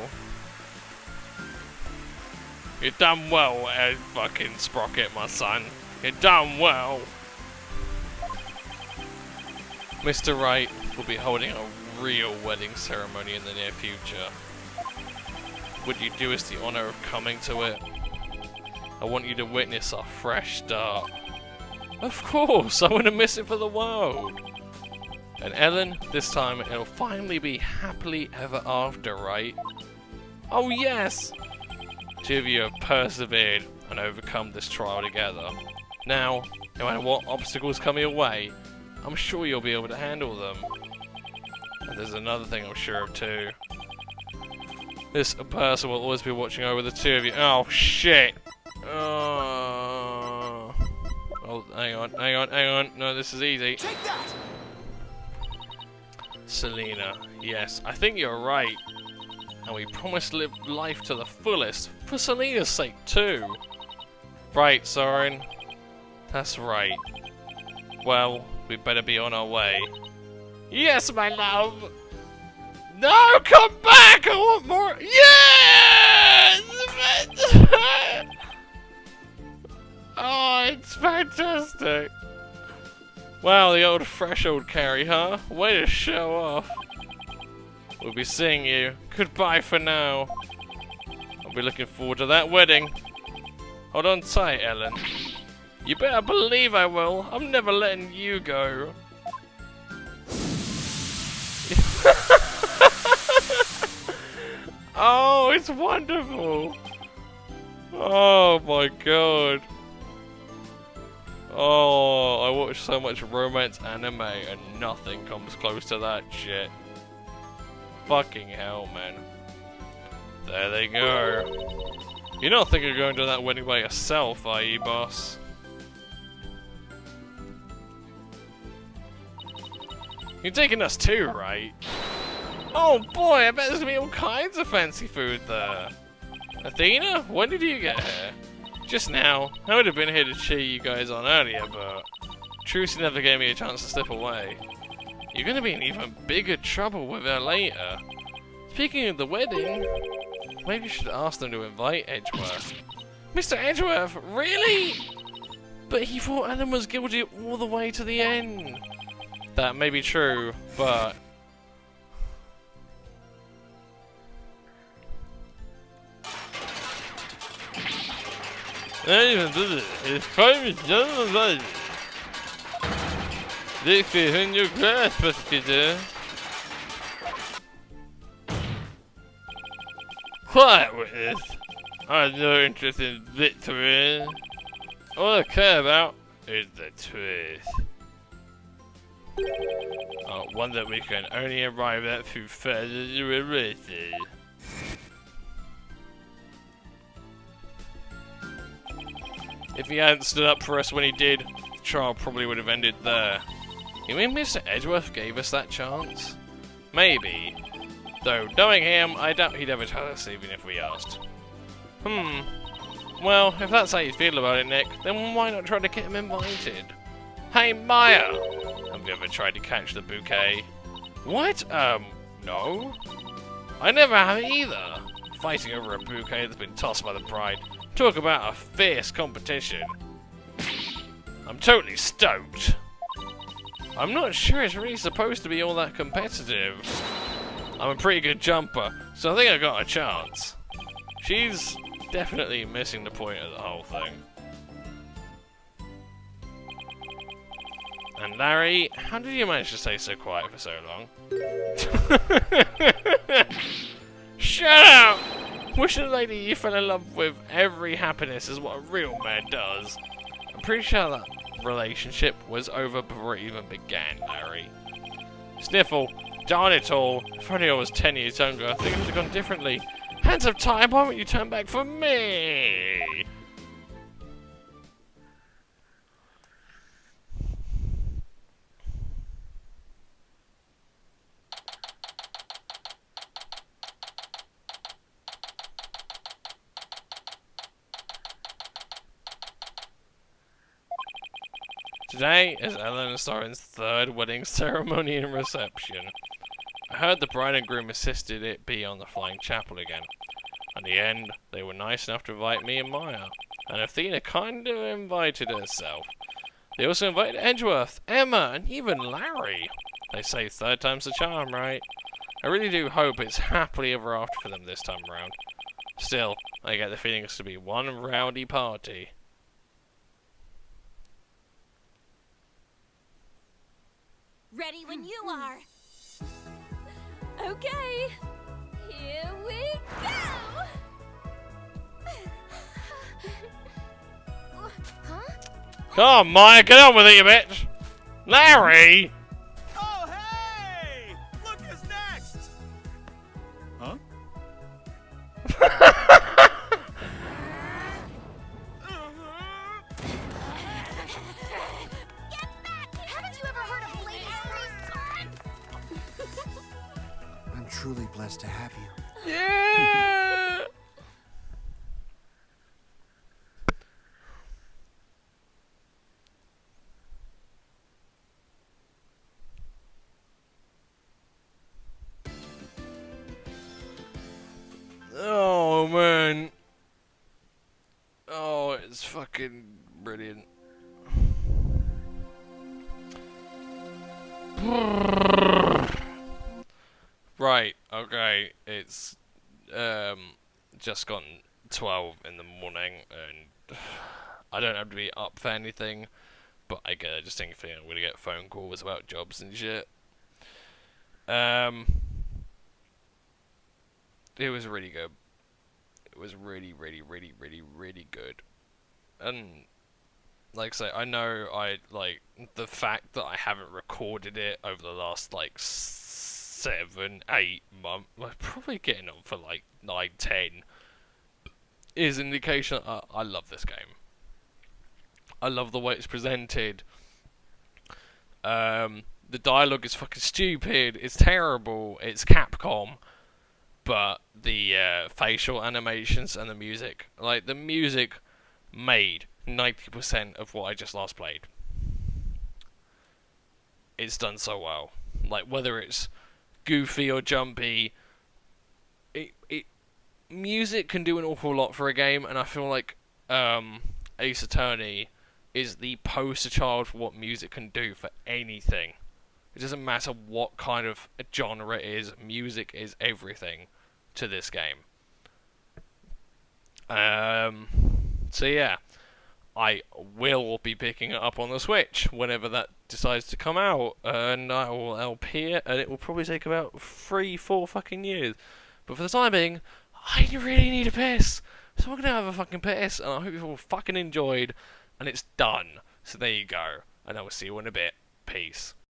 You done well, fucking Sprocket, my son. You done well. Mr. Wright will be holding a real wedding ceremony in the near future. Would you do us the honor of coming to it? I want you to witness our fresh start. Of course, I want to miss it for the world. And Ellen, this time it'll finally be happily ever after, right? Oh yes! Two of you have persevered and overcome this trial together. Now, no matter what obstacles come your way, I'm sure you'll be able to handle them. And there's another thing I'm sure of too. This person will always be watching over the two of you. Oh shit! Oh, hang on. No, this is easy. Take that! Selena, yes, I think you're right. And we promise to live life to the fullest, for Selena's sake too. Right, Soren. That's right. Well, we better be on our way. Yes, my love! No, come back! I want more! Yes! Oh, it's fantastic! Wow, the old fresh old Carrie, huh? Way to show off. We'll be seeing you. Goodbye for now. I'll be looking forward to that wedding. Hold on tight, Ellen. You better believe I will. I'm never letting you go. Oh, it's wonderful. Oh my god. Oh, I watch so much romance anime and nothing comes close to that shit. Fucking hell, man. There they go. You're not thinking of going to that wedding by yourself, are you, boss? You're taking us too, right? Oh boy, I bet there's gonna be all kinds of fancy food there. Athena, when did you get here? Just now. I would have been here to cheer you guys on earlier, but Trucy never gave me a chance to slip away. You're gonna be in even bigger trouble with her later. Speaking of the wedding, maybe you should ask them to invite Edgeworth. Mr. Edgeworth, really? But he thought Ellen was guilty all the way to the end. That may be true, but it's probably just like this is in your grasp, Pesquita. Quiet with this. I have no interest in victory. All I care about is the truth. One that we can only arrive at through further deliberation. If he hadn't stood up for us when he did, the trial probably would have ended there. You mean Mr. Edgeworth gave us that chance? Maybe. Though, knowing him, I doubt he'd ever tell us even if we asked. Well, if that's how you feel about it, Nick, then why not try to get him invited? Hey, Maya! Have you ever tried to catch the bouquet? What? No? I never have either. Fighting over a bouquet that's been tossed by the bride. Talk about a fierce competition. I'm totally stoked. I'm not sure it's really supposed to be all that competitive. I'm a pretty good jumper, so I think I got a chance. She's definitely missing the point of the whole thing. And Larry, how did you manage to stay so quiet for so long? Shut up! Wish the lady you fell in love with every happiness is what a real man does. I'm pretty sure that relationship was over before it even began, Larry. Sniffle, darn it all. If only I was 10 years younger, I think it would have gone differently. Hands of time, why won't you turn back for me? Today is Ellen and Soren's third wedding ceremony and reception. I heard the bride and groom insisted it be on the Flying Chapel again. In the end, they were nice enough to invite me and Maya, and Athena kind of invited herself. They also invited Edgeworth, Emma, and even Larry. They say third time's the charm, right? I really do hope it's happily ever after for them this time around. Still, I get the feeling it's to be one rowdy party. Ready when you are. Okay, here we go. Huh? Come on, Maya, get on with it, you bitch! Larry! Oh, hey! Look who's next! Huh? Get back! Haven't you ever heard of ladies' first time? I'm truly blessed to have you. Yeah! Oh, man. Oh, it's fucking brilliant. Right, okay, it's just gone 12 in the morning, and I don't have to be up for anything, but I get a distinct feeling I'm gonna get phone calls about jobs and shit. It was really good. It was really, really, really, really, really good. And like I say, I know the fact that I haven't recorded it over the last like 7, 8 months, like probably getting on for like 9, 10, is an indication I love this game. I love the way it's presented. The dialogue is fucking stupid. It's terrible. It's Capcom. But the facial animations and the music, like the music made 90% of what I just last played. It's done so well. Like whether it's goofy or jumpy, music can do an awful lot for a game, and I feel like Ace Attorney is the poster child for what music can do for anything. It doesn't matter what kind of genre it is, music is everything to this game. So yeah, I will be picking it up on the Switch whenever that decides to come out, and I'll LP it, and it will probably take about 3-4 fucking years. But for the time being, I really need a piss, so I'm gonna have a fucking piss, and I hope you all fucking enjoyed, and it's done. So there you go, and I will see you in a bit. Peace.